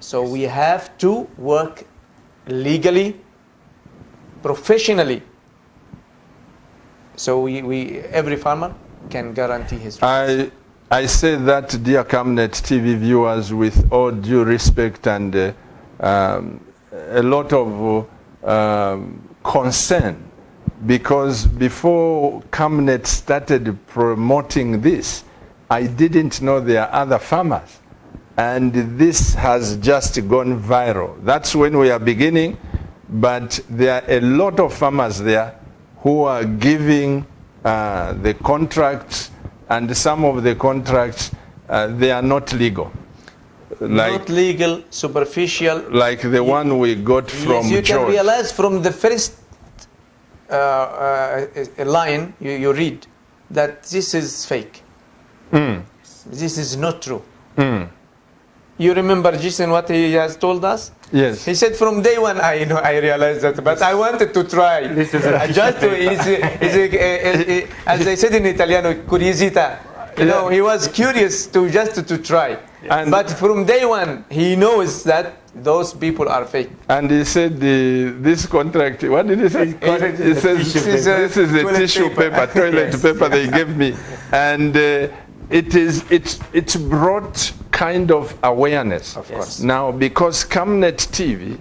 So we have to work legally, professionally. So we every farmer can guarantee his rights. I say that, dear CamNet TV viewers, with all due respect and a lot of concern, because before CamNet started promoting this, I didn't know there are other farmers, and this has just gone viral. That's when we are beginning, but there are a lot of farmers there who are giving the contracts, and some of the contracts, they are not legal. Not legal, superficial. Like the one we got from Yes, you George. can realize from the first line you read that this is fake. This is not true. You remember Jason what he has told us? Yes. He said from day one I realized that, but I wanted to try. This is just to, as I said in Italiano, curiosità. he was curious to try. And- But from day one, he knows that those people are fake. And he said this contract, what did he say? Contract He is a says, tissue this paper. is a Toilet tissue paper. paper, toilet Yes. paper they gave me. And it's brought kind of awareness. Of course. Now, because Camnet TV,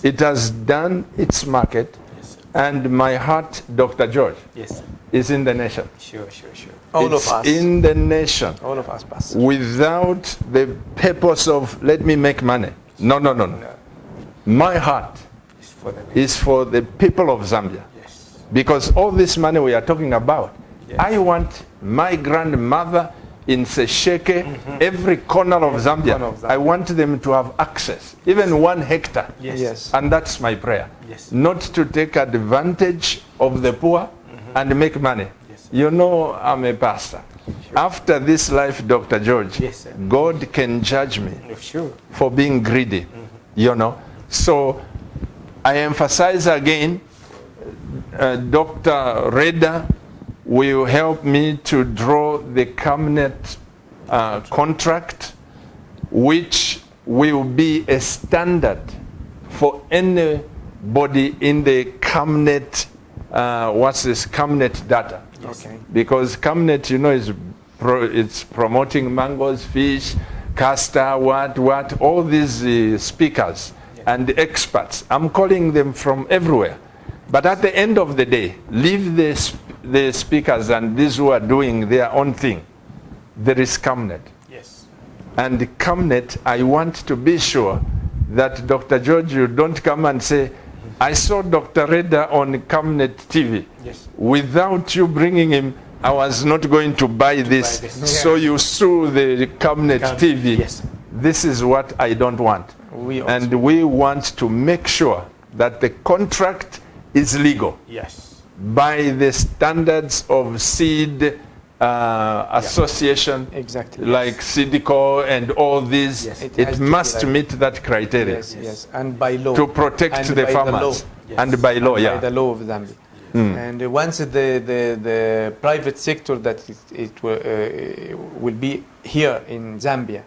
it has done its market, and my heart, Dr. George, Yes, sir. is in the nation. Sure. All It's of us. in the nation. All of us, Pastor. Without the purpose of let me make money. No. My heart It's for the is for the people of Zambia. Yes. Because all this money we are talking about, Yes. I want my grandmother in Sesheke, every corner of Zambia. corner of Zambia. I want them to have access, even 1 hectare. Yes. And that's my prayer. Yes. Not to take advantage of the poor and make money. Yes. You know, I'm a pastor. After this life, Dr. George, Yes, sir. God can judge me Sure. for being greedy, you know. So I emphasize again, Dr. Reda will help me to draw the Camnet contract, which will be a standard for anybody in the Camnet, Camnet data. Okay. Because Camnet, you know, it's promoting mangoes, fish, castor, what, all these speakers and experts. I'm calling them from everywhere. But at the end of the day, leave the speakers and these who are doing their own thing. There is Camnet. Yes. And Camnet, I want to be sure that Dr. George, you don't come and say, I saw Dr. Reda on Camnet TV. Yes. Without you bringing him, I was not going to buy this. this. So you sue the Camnet TV. Yes. This is what I don't want. We also. And we want to make sure that the contract is legal Yes. by the standards of seed association, Exactly. like SIDCO and all these. Yes. It It, has to be must like- meet that criteria Yes. And by law. to protect And the by farmers. law. Yes. And by law, By yeah. the law of Zambia. And once the private sector that it will be here in Zambia,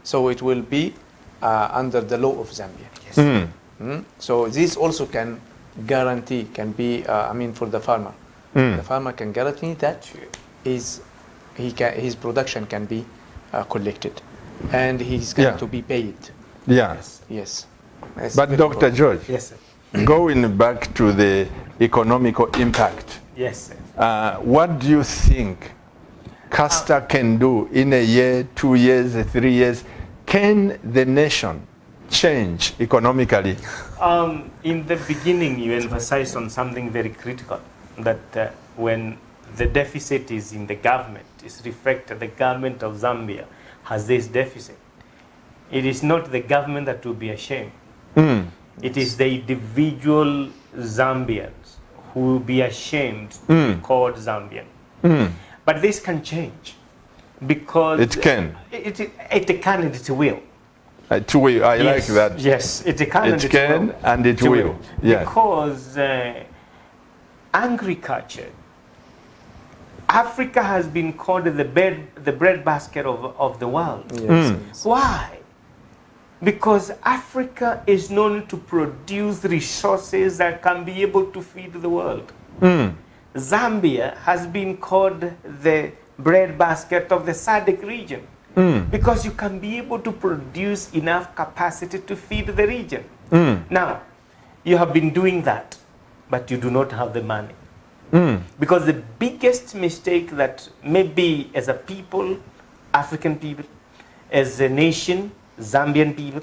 so it will be under the law of Zambia. Yes. So this also can guarantee, for the farmer. The farmer can guarantee that his production can be collected, and he's going Yeah. to be paid. Yeah. Yes. That's But very Dr. important. George, Yes, sir. going back to the economical impact, Yes, sir. what do you think Castor can do in a year, 2 years, 3 years? Can the nation change economically? In the beginning, you emphasized on something very critical, that when the deficit is in the government, it's reflected the government of Zambia has this deficit. It is not the government that will be ashamed. It is the individual Zambians who will be ashamed to be called Zambian. But this can change because It can. It can and it will. I like that. Yes, it can and It it can will. and it will. Yeah. Because agriculture, Africa has been called the breadbasket of the world. Yes. Why? Because Africa is known to produce resources that can be able to feed the world. Zambia has been called the breadbasket of the SADC region. Because you can be able to produce enough capacity to feed the region. Now, you have been doing that, but you do not have the money. Because the biggest mistake that maybe as a people, African people, as a nation, Zambian people,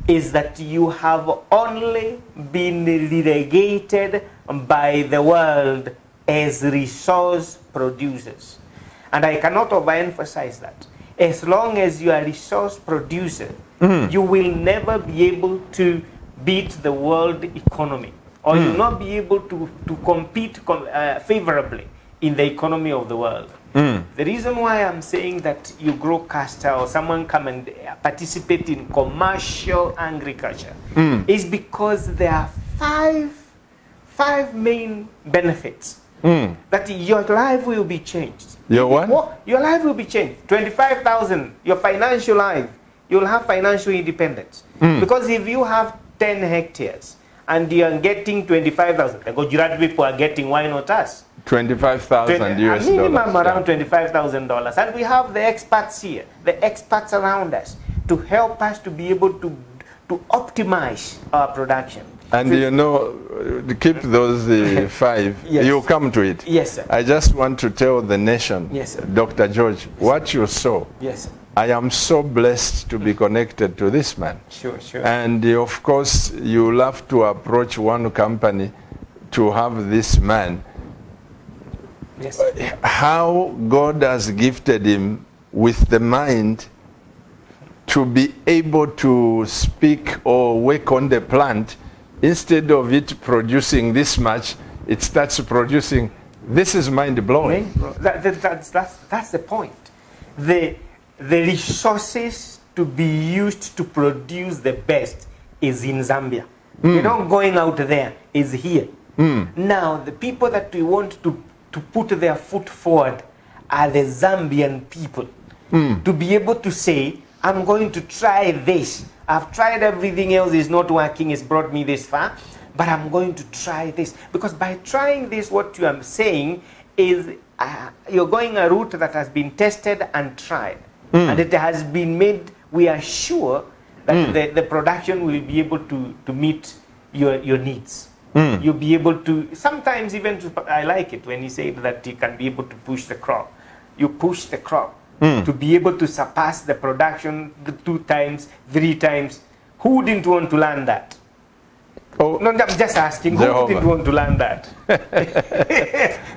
is that you have only been relegated by the world as resource producers. And I cannot overemphasize that. As long as you are a resource producer, you will never be able to beat the world economy, or you'll not be able to compete favorably in the economy of the world. The reason why I'm saying that you grow castor or someone come and participate in commercial agriculture is because there are five main benefits that your life will be changed. Your what? Your life will be changed. 25,000, your financial life, you'll have financial independence. Because if you have 10 hectares and you are getting 25,000, the Gujarati people are getting, why not us? 25,000 US minimum dollars. around $25,000. And we have the experts here, the experts around us, to help us to be able to optimize our production. And you know, to keep those 5, Yes. you come to it. Yes, sir. I just want to tell the nation, Yes, sir. Dr. George, what you saw. Yes, sir. I am so blessed to be connected to this man. Sure, sure. And of course, you'll have to approach one company to have this man. Yes, sir. How God has gifted him with the mind to be able to speak or work on the plant. Instead of it producing this much, it starts producing. This is mind-blowing. That's the point. The resources to be used to produce the best is in Zambia. You're not going out there, is here. Now, the people that we want to put their foot forward are the Zambian people. To be able to say, I'm going to try this. I've tried everything else, is not working, it's brought me this far, but I'm going to try this. Because by trying this, what you are saying is you're going a route that has been tested and tried. And it has been made, we are sure that the production will be able to meet your needs. You'll be able to, sometimes even, I like it when you say that you can be able to push the crop. You push the crop. To be able to surpass the production 2 times, 3 times. Who didn't want to learn that? Oh, No, I'm just asking, who Jehovah. didn't want to learn that?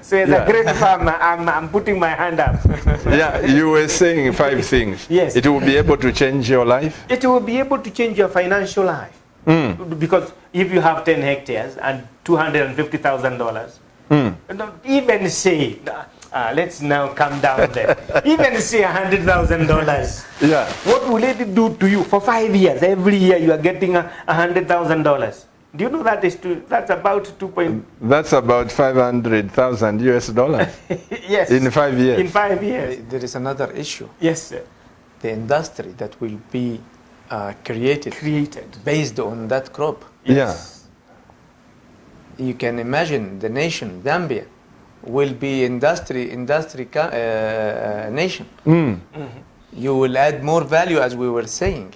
So as Yeah. a great farmer, I'm putting my hand up. yeah, you were saying 5 things. Yes. It will be able to change your life. It will be able to change your financial life. Because if you have 10 hectares and $250,000, don't even say, let's now come down there. Even say $100,000. Yeah. What will it do to you for 5 years? Every year you are getting $100,000. Do you know that's about 2. That's about 500,000 US dollars Yes. in 5 years. In 5 years. There is another issue. Yes, sir. The industry that will be created based on that crop. Yes. You can imagine the nation, Zambia, will be industry nation. You will add more value, as we were saying.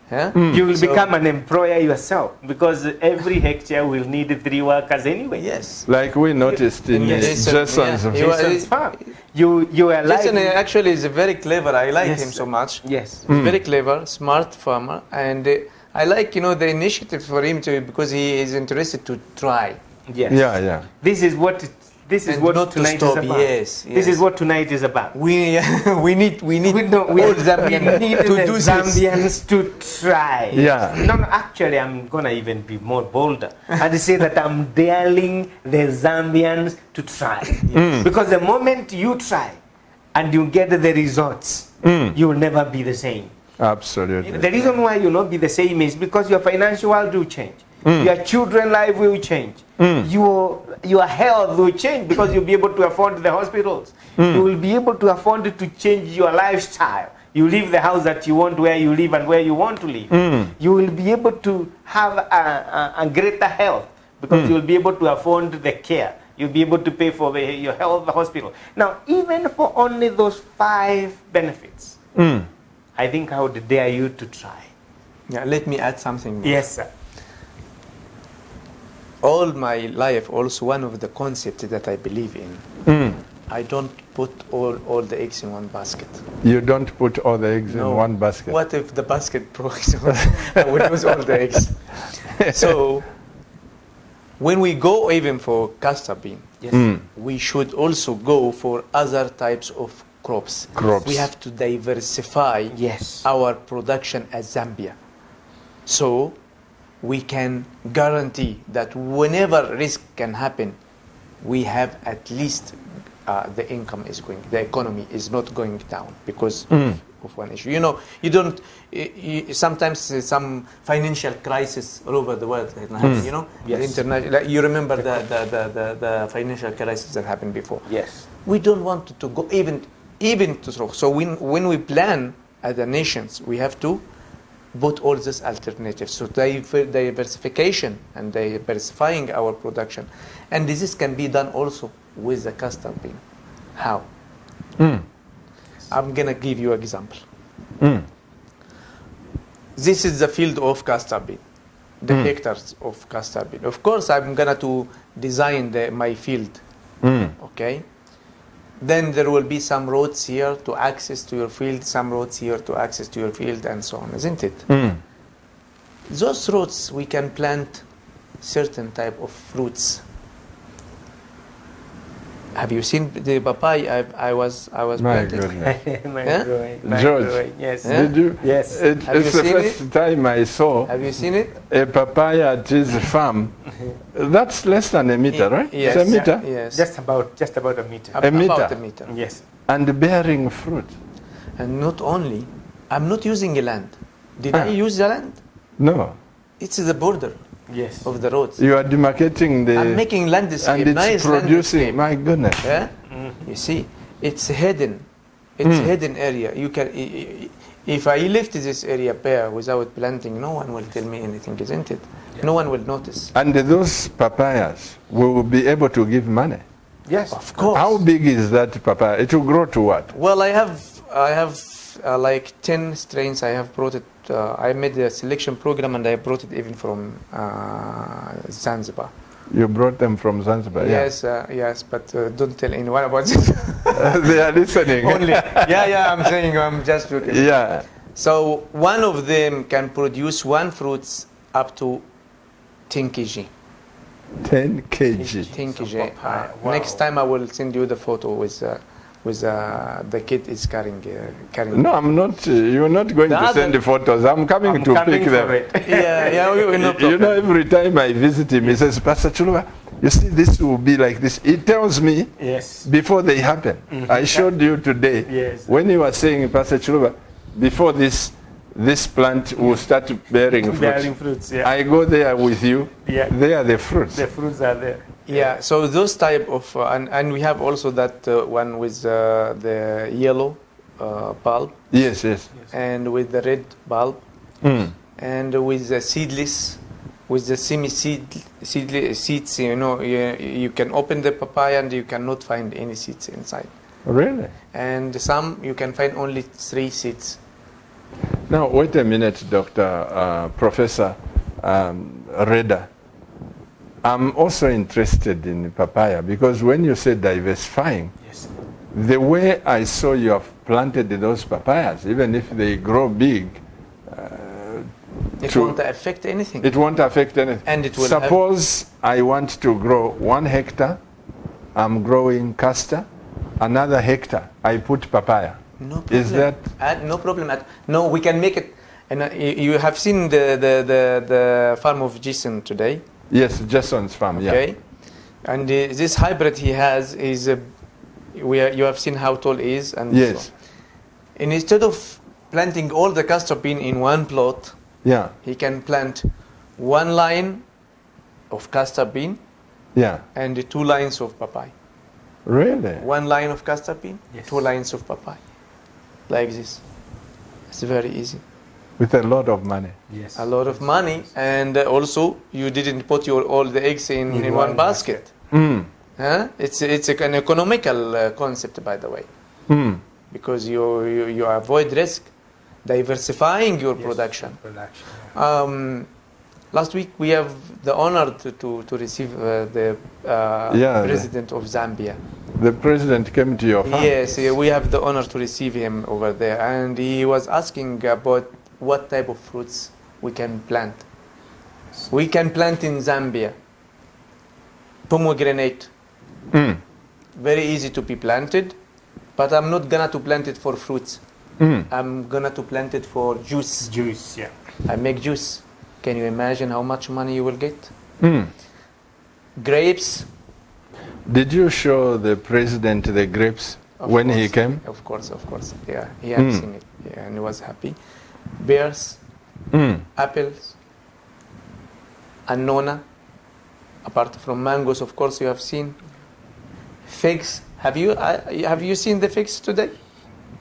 Huh? You will So- become an employer yourself because every hectare will need 3 workers anyway. Yes. Like we noticed in Yes. Jason's. Yeah. Jason's farm. You are like Jason actually is very clever. I like Yes, him so sir. much. Yes. He's very clever, smart farmer, and I like the initiative for him to, because he is interested to try. Yes. Yeah. This is what And not to tonight stop, is about. yes, This yes. is what tonight is about. We need We all Zambian need to the do this. Zambians to try. Yeah. No, actually, I'm gonna even be more bolder and say that I'm daring the Zambians to try. Because the moment you try and you get the results, you will never be the same. Absolutely. The reason why you'll not be the same is because your financial world will change. Your children's life will change. Your health will change because you'll be able to afford the hospitals. You will be able to afford to change your lifestyle. You leave the house that you want where you live and where you want to live. You will be able to have a greater health because you'll be able to afford the care. You'll be able to pay for your health hospital. Now, even for only those 5 benefits, I think I would dare you to try. Yeah, let me add something. Yes, sir. All my life, also one of the concepts that I believe in, I don't put all the eggs in one basket. You don't put all the eggs No. in one basket. What if the basket breaks? I would lose all the eggs. So, when we go even for castor bean, Yes. we should also go for other types of crops. We have to diversify Yes. our production as Zambia. So, we can guarantee that whenever risk can happen, we have at least the income is going, the economy is not going down because of one issue. You know, you don't. Sometimes some financial crisis all over the world. You know, Yes. international. Like you remember the financial crisis that happened before. Yes. We don't want to go even to throw. So when we plan as a nations, we have to put all these alternatives. So diversification and diversifying our production, and this can be done also with the castor bean. How? I'm gonna give you an example. This is the field of castor bean, the hectares of castor bean. Of course, I'm gonna to design my field. Okay. Then there will be some roads here to access to your field, some roads here to access to your field, and so on, isn't it? Those roads we can plant certain type of fruits. Have you seen the papaya I was My planting? goodness. George, Yes. Yeah? Did you? Yes. It's Have you the seen first time I saw Have you seen it? a papaya at his farm. That's less than a meter, right? Yes. It's a meter. Yes. Just about a meter. A meter. About a meter. Yes. And bearing fruit. And not only, I'm not using a land. Did I use the land? No. It's the border Yes. of the roads. You are demarcating the... I'm making landscape, and it's nice producing... landscape. My goodness. Yeah? You see, it's hidden. It's hidden area. You can, if I left this area bare without planting, no one will tell me anything, isn't it? No one will notice. And those papayas will be able to give money. Yes. Of course. How big is that papaya? It will grow to what? Well, I have like 10 strains. I have brought it. I made a selection program and I brought it even from Zanzibar. You brought them from Zanzibar, Yes, yes, but don't tell anyone about it. yeah. They are listening. Only. Yeah, I'm saying, I'm just joking. Yeah. So one of them can produce one fruits up to 10 kg. 10 kg. 10 kg. papaya, wow. Next time I will send you the photo with the kid is carrying. No, I'm not. You're not going The to other- send the photos. I'm coming to coming pick for them. it. Yeah, no You problem. know, every time I visit him, he says, Pastor Chuluba, you see, this will be like this. He tells me Yes. before they happen. I showed you today Yes. when you were saying, Pastor Chuluba, before this plant will start bearing fruit. Bearing fruits. Yeah. I go there with you. Yeah. They are the fruits. The fruits are there. Yeah, so those type of, and we have also that one with the yellow bulb Yes, yes. and with the red bulb Mm. and with the seedless, with the seeds, you know, you can open the papaya and you cannot find any seeds inside. Really? And some you can find only 3 seeds. Now, wait a minute, Dr. Professor Reda. I'm also interested in papaya because when you say diversifying, Yes. the way I saw you have planted those papayas, even if they grow big, It True. won't affect anything. it won't affect anything. And it will Suppose I want to grow 1 hectare, I'm growing castor, another hectare, I put papaya. No problem. Is that... No problem. No, we can make it. And you have seen the farm of Jason today. Yes, Jason's farm, Okay, and this hybrid he has is you have seen how tall he is, and Yes. so. And instead of planting all the castor bean in one plot, Yeah, he can plant 1 line of castor bean yeah. and 2 lines of papaya. Really? 1 line of castor bean, Yes. 2 lines of papaya, like this. It's very easy. With a lot of money. Yes. A lot of money, and also you didn't put all the eggs in one basket. Mm. Huh? It's an economical concept, by the way, Mm. because you avoid risk, diversifying your Yes. production. Production. Yeah. Last week we have the honor to receive the president of Zambia. The president came to your farm. Yes, we have the honor to receive him over there, and he was asking about what type of fruits we can plant. We can plant in Zambia pomegranate. Mm. Very easy to be planted, but I'm not gonna to plant it for fruits. Mm. I'm gonna to plant it for juice. Juice. Yeah. I make juice. Can you imagine how much money you will get? Mm. Grapes. Did you show the president the grapes? when he came? Of course. Yeah, he had seen it, yeah, and he was happy. Bears, apples, annona. Apart from mangoes, of course, you have seen figs. Have you seen the figs today?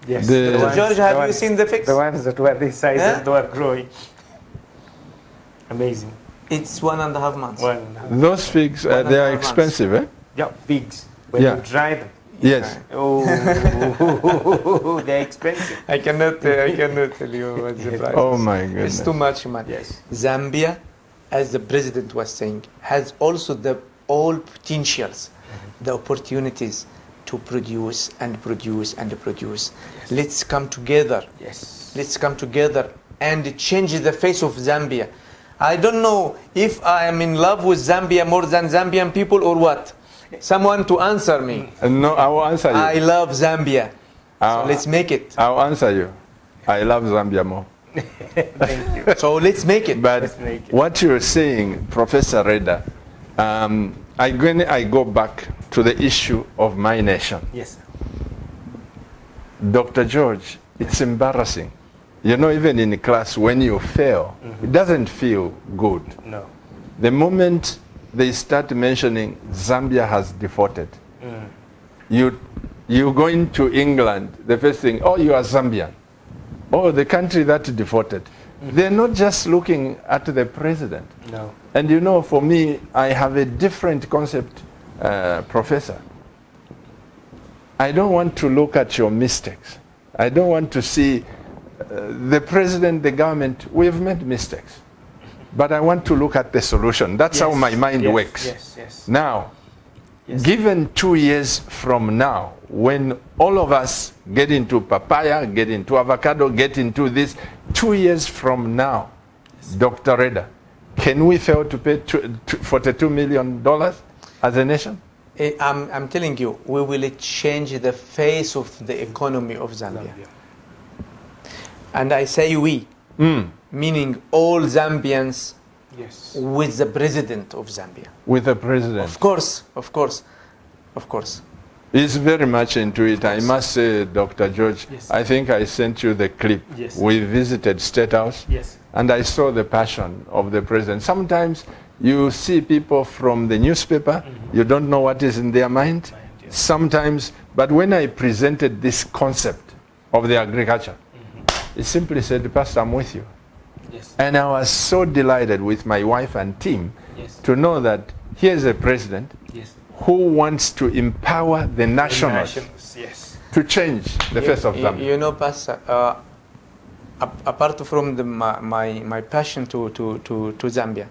Yes. George, have you seen the figs? The ones that were this size Huh? and they were growing. Amazing. It's 1.5 months. Those figs, they are 1.5 months. expensive, eh? Yeah, figs. When Yeah. you dry them. Yes. Oh, they're expensive. I cannot tell you what's the price. Oh my goodness. It's too much money. Yes. Zambia, as the president was saying, has also all potentials, the opportunities to produce and produce and produce. Yes. Let's come together. Yes. Let's come together and change the face of Zambia. I don't know if I am in love with Zambia more than Zambian people or what. Someone to answer me. No, I will answer you. I love Zambia. So let's make it. I'll answer you. I love Zambia more. Thank you. So let's make it. But Let's make it. what you're saying, Professor Reda, I go back to the issue of my nation. Yes, sir. Dr. George, it's embarrassing. You know, even in class, when you fail, it doesn't feel good. No. The moment they start mentioning Zambia has defaulted, you go into England, the first thing, oh, you are Zambian. Oh, the country that defaulted. They're not just looking at the president. No. And you know, for me, I have a different concept, Professor. I don't want to look at your mistakes. I don't want to see the president, the government, we have made mistakes. But I want to look at the solution. That's how my mind works. Yes. Now, Yes. given 2 years from now, when all of us get into papaya, get into avocado, get into this, 2 years from now, Dr. Reda, can we fail to pay $42 million as a nation? I'm telling you, we will change the face of the economy of Zambia. And I say we, meaning all Zambians Yes. with the president of Zambia. With the president. Of course. He's very much into it. I must say, Dr. George, Yes. I think I sent you the clip. Yes. We visited State House, Yes. and I saw the passion of the president. Sometimes you see people from the newspaper, you don't know what is in their mind. Yes. Sometimes, but when I presented this concept of the agriculture, he simply said, Pastor, I'm with you. Yes. And I was so delighted with my wife and team Yes. to know that here's a president Yes. who wants to empower the nationals Yes. to change the face of Zambia. You know, Pastor, apart from my passion to Zambia,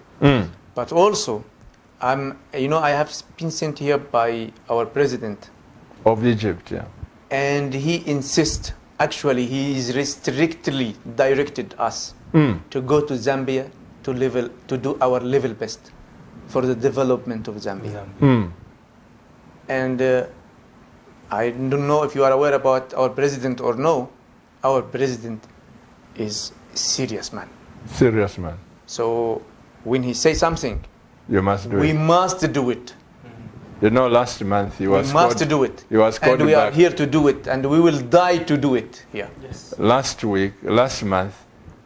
but also, I have been sent here by our president, Of Egypt, yeah. and he insists. Actually, he is strictly directed us to go to Zambia to do our level best for the development of Zambia. And I don't know if you are aware about our president or no. Our president is a serious man. Serious man. So when he says something, You must do we it. must do it. You know, last month he was We must called, do it. he was called And we are back. here to do it, and we will die to do it here. Yes. Last month,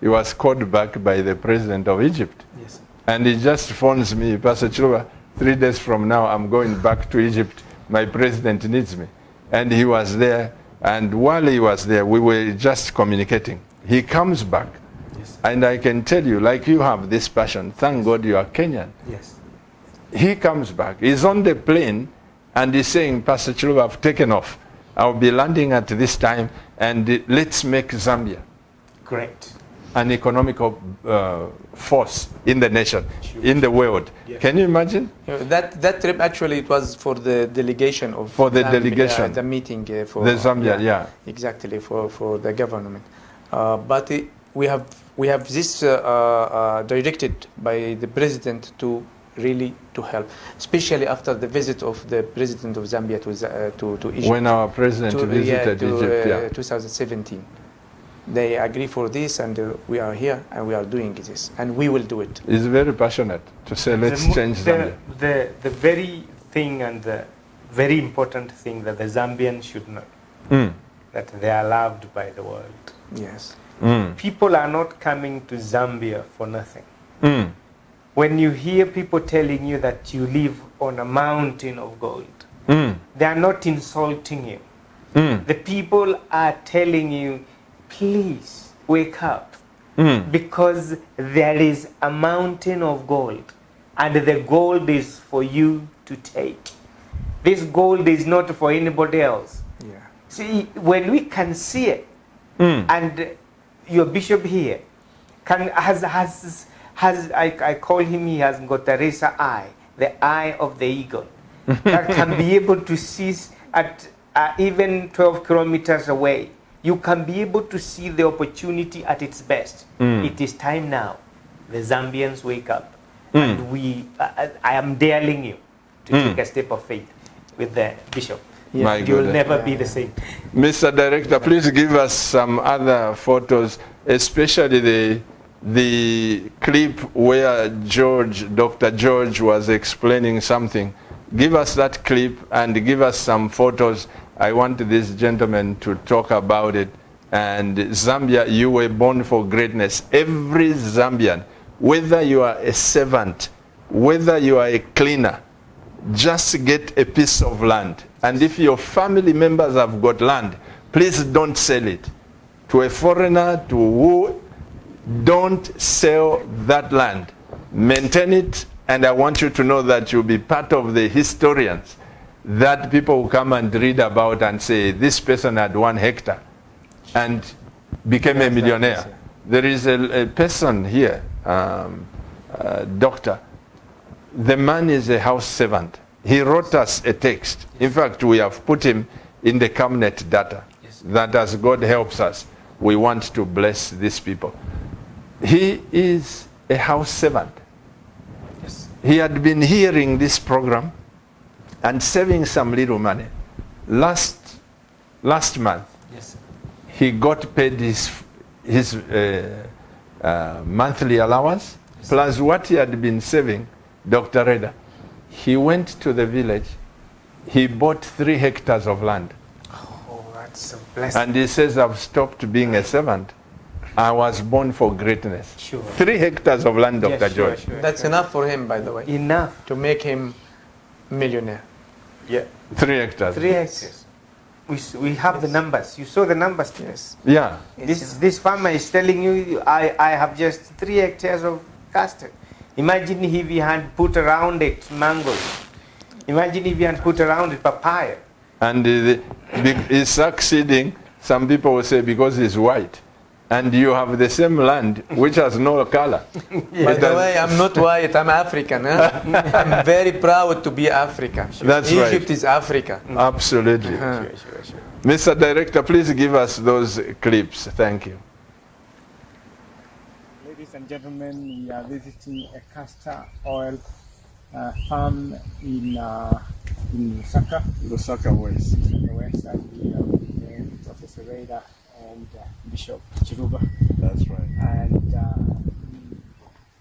he was called back by the president of Egypt. Yes. And he just phones me, Pastor Chiluba, 3 days from now I'm going back to Egypt. My president needs me. And he was there, and while he was there, we were just communicating. He comes back, Yes. and I can tell you, like you have this passion, thank God you are Kenyan. Yes. He comes back, he's on the plane, and he's saying, Pastor Chiluba, I've taken off. I'll be landing at this time, and let's make Zambia Great. an economical force in the nation, in the world. Yes. Can you imagine? That trip actually it was for the delegation of For the Zambia, delegation. the meeting for The Zambia, yeah. exactly for the government. But we have this directed by the president to really to help, especially after the visit of the president of Zambia to Egypt. When our president visited Egypt, yeah. 2017. They agree for this, and we are here, and we are doing this, and we will do it. He's very passionate to say, let's change Zambia. The very thing and the very important thing that the Zambians should know that they are loved by the world. Yes. People are not coming to Zambia for nothing. When you hear people telling you that you live on a mountain of gold, they are not insulting you. The people are telling you, please wake up, because there is a mountain of gold, and the gold is for you to take. This gold is not for anybody else. Yeah. See, when we can see it, and your bishop here has I call him, he has got a razor eye, the eye of the eagle, that can be able to see at even 12 kilometers away. You can be able to see the opportunity at its best. It is time now. The Zambians wake up. And I am daring you to take a step of faith with the bishop. My You will goodness. never be the same. Mr. Director, please give us some other photos, especially the clip where Dr. George was explaining something. Give us that clip and give us some photos. I want this gentleman to talk about it. And Zambia, you were born for greatness. Every Zambian, whether you are a servant, whether you are a cleaner, just get a piece of land. And if your family members have got land, please don't sell it to a foreigner, to who. Don't sell that land. Maintain it, and I want you to know that you'll be part of the historians that people will come and read about and say, this person had 1 hectare and became a millionaire. There is a person here, doctor. The man is a house servant. He wrote us a text. In fact, we have put him in the Camnet data. That as God helps us, we want to bless these people. He is a house servant. Yes. He had been hearing this program and saving some little money. Last month, Yes. he got paid his monthly allowance, plus what he had been saving, Dr. Reda. He went to the village. He bought 3 hectares of land. Oh, that's a blessing. And he says, I've stopped being a servant. I was born for greatness. Sure. 3 hectares of land, Dr. Yes, sure, George. sure, That's sure. enough for him, by the way, Enough. to make him millionaire. Yeah. 3 hectares. 3 hectares. We have the numbers. You saw the numbers. Yes. Yeah. This farmer is telling you, I have just 3 hectares of custard. Imagine if he had put around it mangoes. Imagine if he had put around it papaya. And he's succeeding. Some people will say because he's white. And you have the same land which has no color. By the way, I'm not white, I'm African. Huh? I'm very proud to be African. That's right. Egypt is Africa. Absolutely. Uh-huh. Sure. Mr. Director, please give us those clips. Thank you. Ladies and gentlemen, we are visiting a castor oil farm in Lusaka West. And we are with Professor Reda and Bishop Chiruba. That's right. And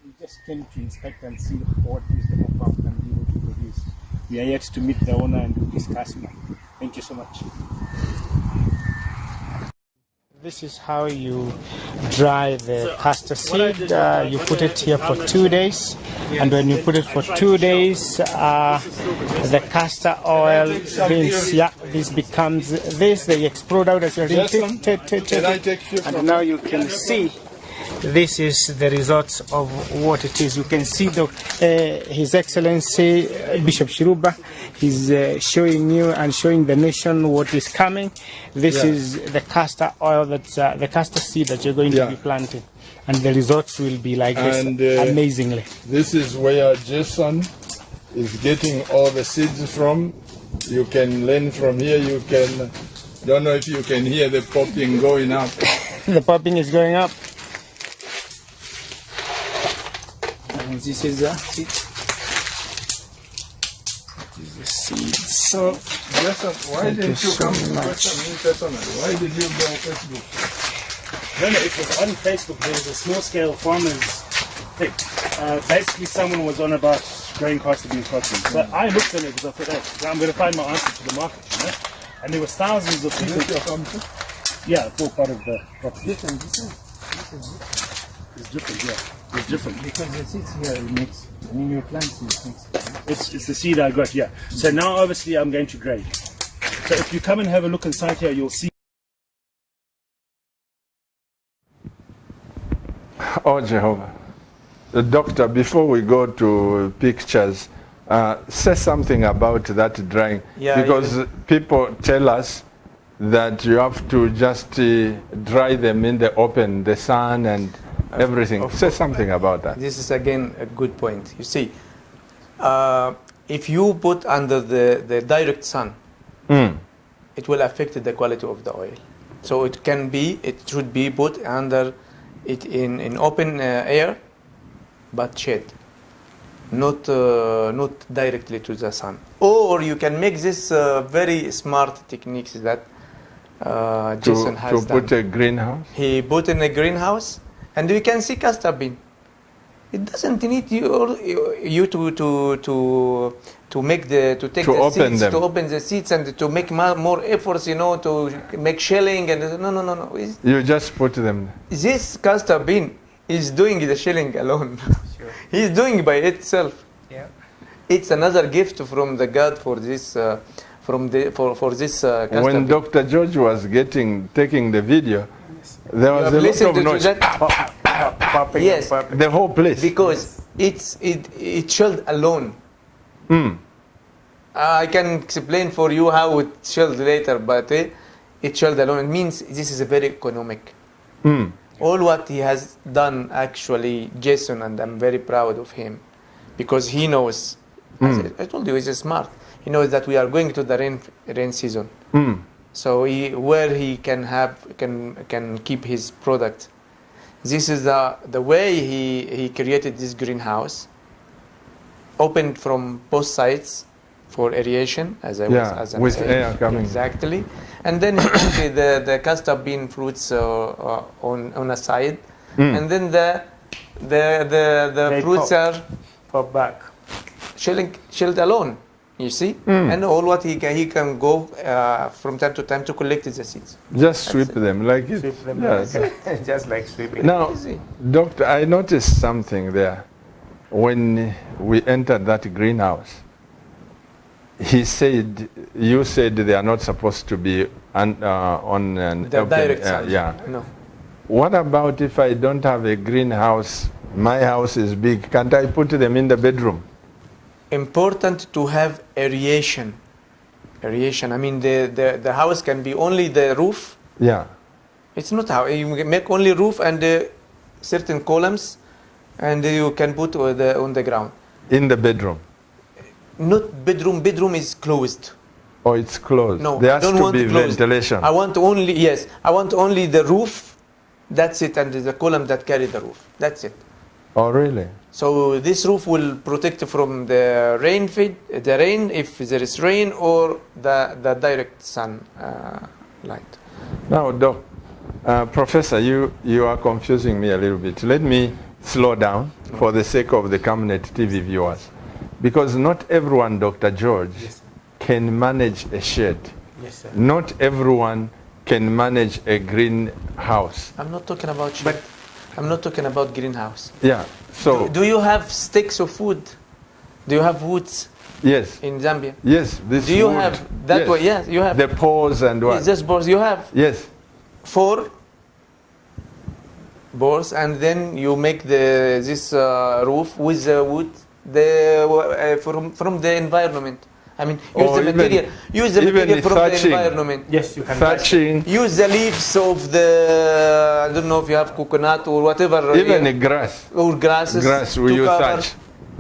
we just came to inspect and see what is the farm can be able to produce. We are yet to meet the owner and we'll discuss more. Thank you so much. This is how you dry the castor seed. You put it here for 2 days, and when you put it for 2 days, the castor oil rinse. Yeah, this becomes this. They explode out as a rinse. And now you can see. This is the results of what it is. You can see His Excellency Bishop Chiruba. He's showing you and showing the nation what is coming. This is the castor oil, that's the castor seed that you're going to be planting. And the results will be like this, amazingly. This is where Jason is getting all the seeds from. You can learn from here. You can, don't know if you can hear the popping going up. The popping is going up. And this is the seed. This is the seeds. So, Jason, why didn't you come to me personally? Why did you go on Facebook? No, it was on Facebook. There was a small-scale farmers thing. Basically, someone was on about growing castor bean cotton. So I looked at it because I thought, oh, I'm going to find my answer to the market, you know. And there was thousands of people. Yeah, it's all part of the property. It's different, yeah. It's different. Because the seeds here it makes. I mean, your plants it makes. It's the seed I got, yeah. So now obviously I'm going to grade. So if you come and have a look inside here, you'll see. Oh, Jehovah. The doctor, before we go to pictures, say something about that drying. Yeah, because people tell us that you have to just dry them in the open, the sun and everything. Say something about that. This is again a good point. You see, if you put under the direct sun, it will affect the quality of the oil. So it should be put under it in open air, but shade, not directly to the sun. Or you can make this very smart techniques that Jason has to done. put a greenhouse. He put in a greenhouse, and we can see castor bean. It doesn't need you to make the seeds, to open the seeds and to make more efforts, to make shelling and no. You just put them. This castor bean is doing the shelling alone. Sure. He's doing by itself. Yeah. It's another gift from the God for this for this castor When bean. Dr. George was taking the video, there was a lot Listened of to noise. that? Popping Yes. and popping. The whole place. Because it shelled alone. I can explain for you how it shelled later, but it shelled alone. It means this is a very economic. All what he has done, actually, Jason, and I'm very proud of him, because he knows. As I told you, he's smart. He knows that we are going to the rain season. So where he can keep his product. This is the way he created this greenhouse, opened from both sides for aeration, as I'm with saying. air coming. Exactly. And then he put the castor bean fruits on a side, and then the fruits are Pop back. shelled alone. You see, and all what he can go from time to time to collect the seeds. Just sweep them like it. Sweep them Yes. like, just like sweeping. Now, Easy. Doctor, I noticed something there. When we entered that greenhouse, you said they are not supposed to be on an The open direct air. sun. Yeah. No. What about if I don't have a greenhouse? My house is big. Can't I put them in the bedroom? Important to have aeration. Aeration. I mean, the house can be only the roof. Yeah. It's not how you make only roof and certain columns, and you can put on the ground. In the bedroom. Not bedroom. Bedroom is closed. Oh, it's closed. No, There I has don't to want be closed. ventilation. I want only the roof. That's it, and the column that carry the roof. That's it. Oh, really? So this roof will protect from the rain if there is rain, or the direct sun light. Now, Doc, Professor, you are confusing me a little bit. Let me slow down for the sake of the Camnet TV viewers. Because not everyone, Dr. George, can manage a shed. Yes, sir. Not everyone can manage a greenhouse. I'm not talking about shed. I'm not talking about greenhouse. Yeah, so... Do you have sticks of wood? Do you have woods Yes. in Zambia? Yes, this Do you wood. have that Yes. way? Yes, you have. The poles and what? It's just boards. You have Yes. 4 boards, and then you make this roof with the wood from the environment. I mean, use Or the even- material. Use the even material from the thatching. environment. Yes, you can. Thatching, Use the leaves of the, I don't know if you have coconut or whatever. even a grass. or grasses. Grass, we to use cover. thatch.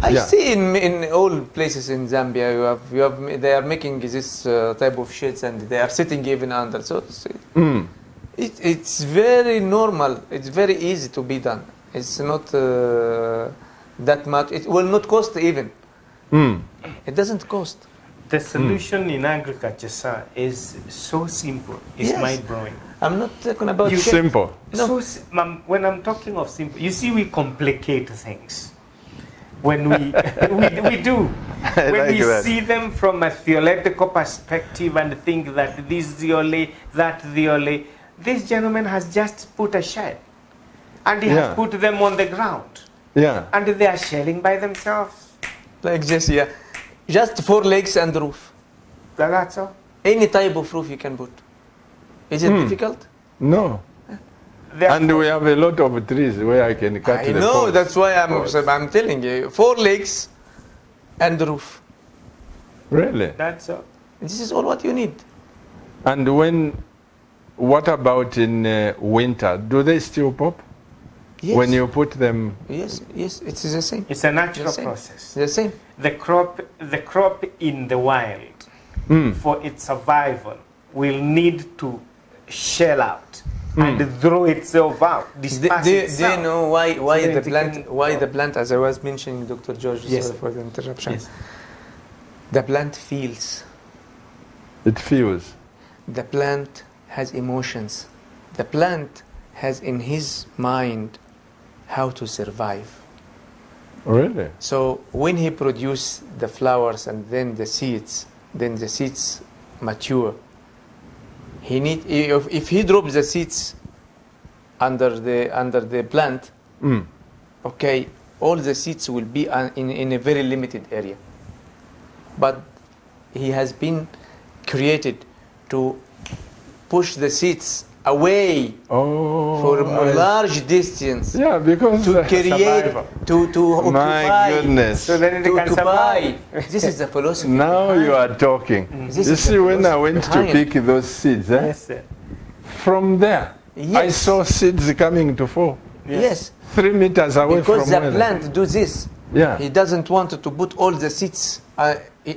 I Yeah. see in all places in Zambia they are making this type of sheds, and they are sitting even under. So it's very normal. It's very easy to be done. It's not that much. It will not cost even. It doesn't cost. The solution in agriculture, sir, is so simple. It's Yes. mind-blowing. I'm not talking about Simple. No. So, when I'm talking of simple, you see, we complicate things. when we we do. I When like we that. see them from a theoretical perspective and think that this theory, that theory, this gentleman has just put a shed and he Yeah. has put them on the ground Yeah. and they are shelling by themselves. Like this, yeah. Just 4 legs and roof. That's all. Any type of roof you can put. Is it difficult? No. And we have a lot of trees where I can cut I the know, poles. that's why I'm telling you. 4 legs and roof. Really? That's all. This is all what you need. And what about in winter? Do they still pop? Yes. When you put them? Yes, it is the same. It's a natural The same. process. The same. The crop in the wild, for its survival, will need to shell out and throw itself out, disperse Do you itself. know why that the it plant can- the plant, as I was mentioning, Dr. George, Yes. sorry for the interruption. Yes. The plant feels. It feels. The plant has emotions. The plant has in his mind how to survive. Really? So when he produces the flowers and then the seeds mature. If he drops the seeds under the plant, okay, all the seeds will be in a very limited area. But he has been created to push the seeds away for a large distance. Yeah, because To create, survival. to my occupy, goodness. So then it to can occupy. survive. This is the philosophy. Now behind you it. are talking. This You is see, the when I went philosophy to behind pick those seeds, Yes, sir. from there, I Yes. saw seeds coming to fall. Yes, 3 meters away because from the where they- plant do this. Yeah. He doesn't want to put all the seeds.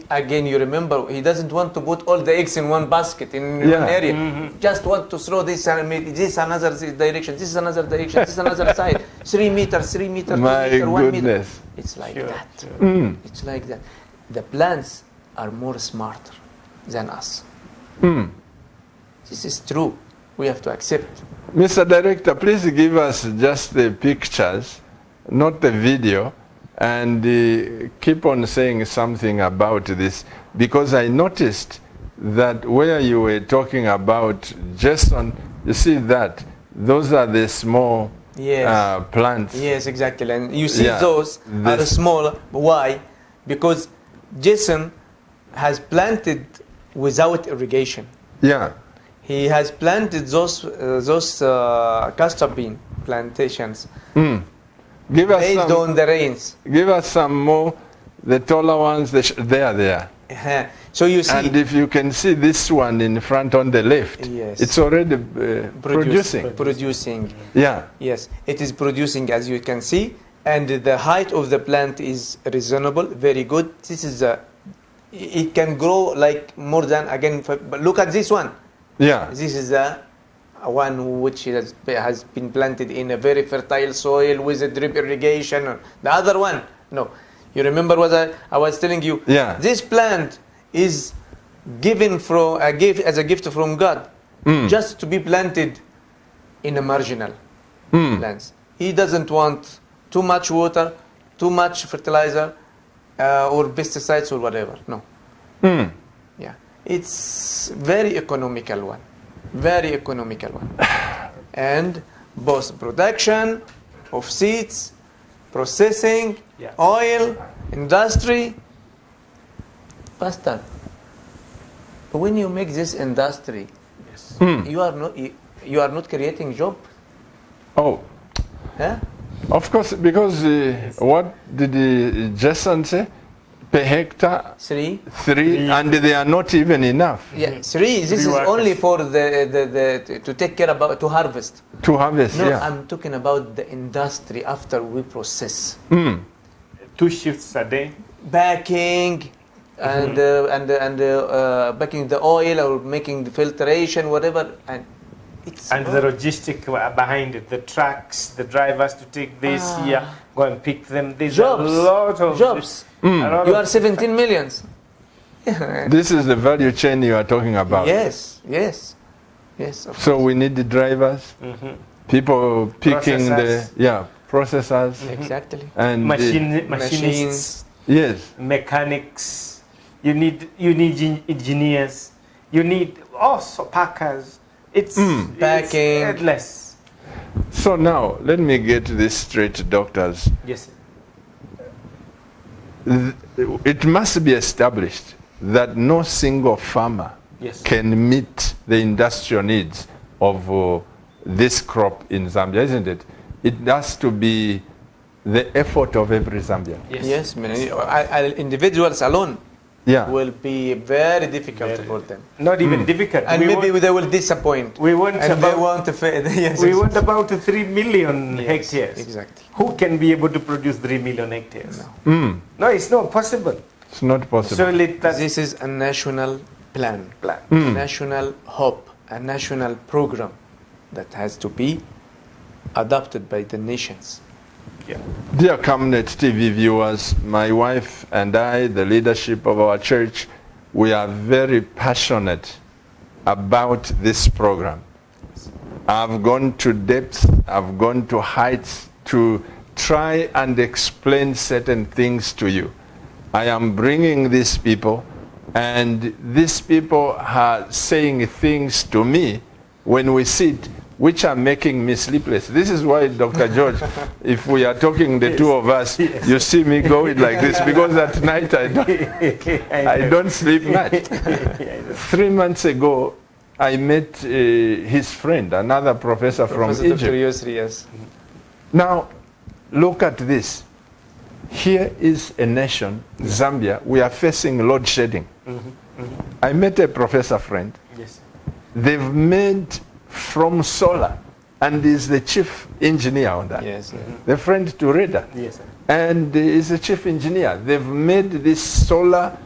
Again, you remember, he doesn't want to put all the eggs in one basket in Yeah. one area. Just want to throw this another direction, this is another direction, this is another side. 3 meters, 3 meters, 2 My meters, 1 meter. goodness. It's like Sure, that. sure. It's like that. The plants are more smarter than us. This is true. We have to accept. Mr. Director, please give us just the pictures, not the video, and keep on saying something about this, because I noticed that where you were talking about Jason, you see that those are the small Yes. plants. Yes, exactly. And you see Yeah, those are this- small. Why? Because Jason has planted without irrigation. Yeah. He has planted those castor bean plantations Give us based some. on the rains. Give us some more. The taller ones. There. So you see, And if you can see this one in front on the left, Yes. it's already producing. producing. Yeah. Yes, it is producing, as you can see, and the height of the plant is reasonable, very good. This is it can grow like more than but look at this one. Yeah. This is a one which has been planted in a very fertile soil with a drip irrigation. The other one, no. You remember what I was telling you? Yeah. This plant is given as a gift from God, just to be planted in a marginal plants. He doesn't want too much water, too much fertilizer, or pesticides or whatever. No. Yeah. It's very economical one. Very economical one. And both production of seeds, processing, Yeah. oil, industry. Pastor, when you make this industry, Yes. you are not creating job. Oh, Huh? of course, because what did Jason say? Per hectare, 3. 3, and they are not even enough Yeah, 3. This is workers. only for to take care about to harvest. to harvest. No, Yeah. I'm talking about the industry after we process. 2 shifts a day. Backing and backing the oil or making the filtration, whatever, and it's And the logistic behind it, the trucks, the drivers to take this here, go and pick them. There's Jobs. a lot of jobs. a lot You of- are 17 millions. This is the value chain you are talking about. Yes. Of So we need the drivers, people picking Processors. the processors, Exactly. and Machinists, yes. mechanics. You need engineers. You need also packers. It's Packing. It's endless. So now, let me get this straight, doctors. Yes. It must be established that no single farmer Yes. can meet the industrial needs of this crop in Zambia, isn't it? It has to be the effort of every Zambian. Yes, individuals alone Yeah. will be very difficult for them. Not even difficult. And maybe they will disappoint. we want And about, they want to yes, we want about 3 million yes, hectares. Exactly. Who can be able to produce 3 million hectares? Mm. No, it's not possible. It's not possible. So let us This is a national plan, plan. a national hope, a national program that has to be adopted by the nations. Yeah. Dear Camnet TV viewers, my wife and I, the leadership of our church, we are very passionate about this program. I've gone to depths, I've gone to heights to try and explain certain things to you. I am bringing these people, and these people are saying things to me when we sit which are making me sleepless. This is why, Dr. George, if we are talking, the two of us, you see me going like this, because at night I don't sleep much. 3 months ago, I met his friend, another professor from Professor Egypt. Dr. Yusri, yes. Now, look at this. Here is a nation, Zambia, we are facing load shedding. I met a professor friend. Yes. They've made from solar, and is the chief engineer on that. Yes. The friend to Reda, Yes, sir. and is the chief engineer. They've made this solar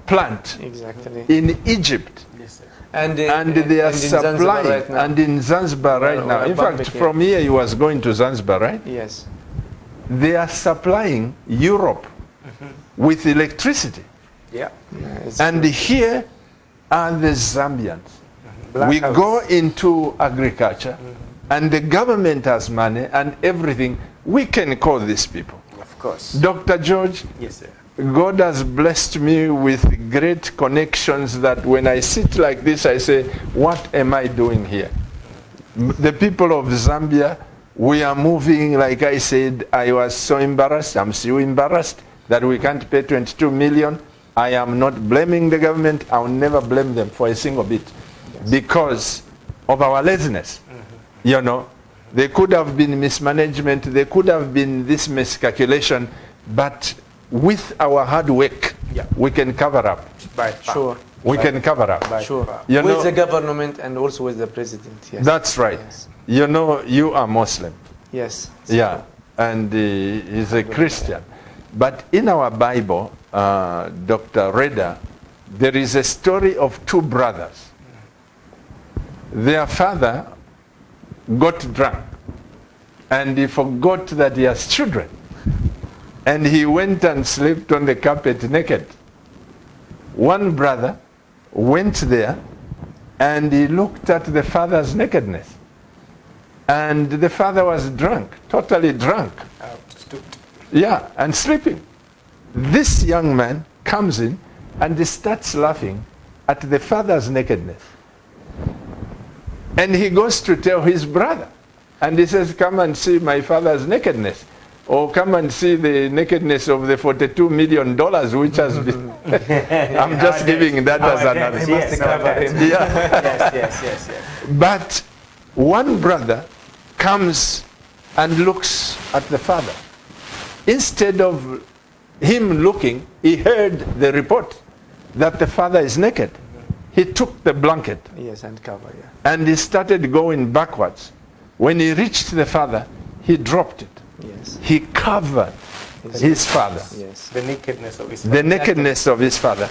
plant Exactly. in Egypt, Yes, sir. And they are in Zanzibar supplying, right now. and in Zanzibar right Well, now. In fact, Bambiki. from here he was going to Zanzibar, right? Yes. They are supplying Europe with electricity, Yeah. It's and true. here are the Zambians. We Blackouts. go into agriculture, and the government has money and everything. We can call these people. Of course. Dr. George, Yes, sir. God has blessed me with great connections that when I sit like this, I say, what am I doing here? The people of Zambia, we are moving, like I said, I was so embarrassed, I'm still embarrassed that we can't pay 22 million. I am not blaming the government. I'll never blame them for a single bit because of our laziness. You know, there could have been mismanagement, there could have been this miscalculation, but with our hard work, Yeah. we can cover up. By far. Sure. We can cover up. By Sure. far. You with know- the government and also with the president. Yes. That's right. Yes. You know, you are Muslim. Yes. Yeah, and he's a Christian. But in our Bible, Dr. Reda, there is a story of two brothers. Their father got drunk and he forgot that he has children. And he went and slept on the carpet naked. One brother went there and he looked at the father's nakedness. And the father was drunk, totally drunk. Yeah, and sleeping. This young man comes in and he starts laughing at the father's nakedness. And he goes to tell his brother. And he says, come and see my father's nakedness. Or come and see the nakedness of the $42 million, which has been... I'm just giving that as another... Yes, Yeah. yes. But one brother comes and looks at the father. Instead of him looking, he heard the report that the father is naked. He took the blanket Yes, and cover. Yeah. and he started going backwards. When he reached the father, he dropped it. Yes. He covered his father. Yes. The nakedness of his The nakedness of his father.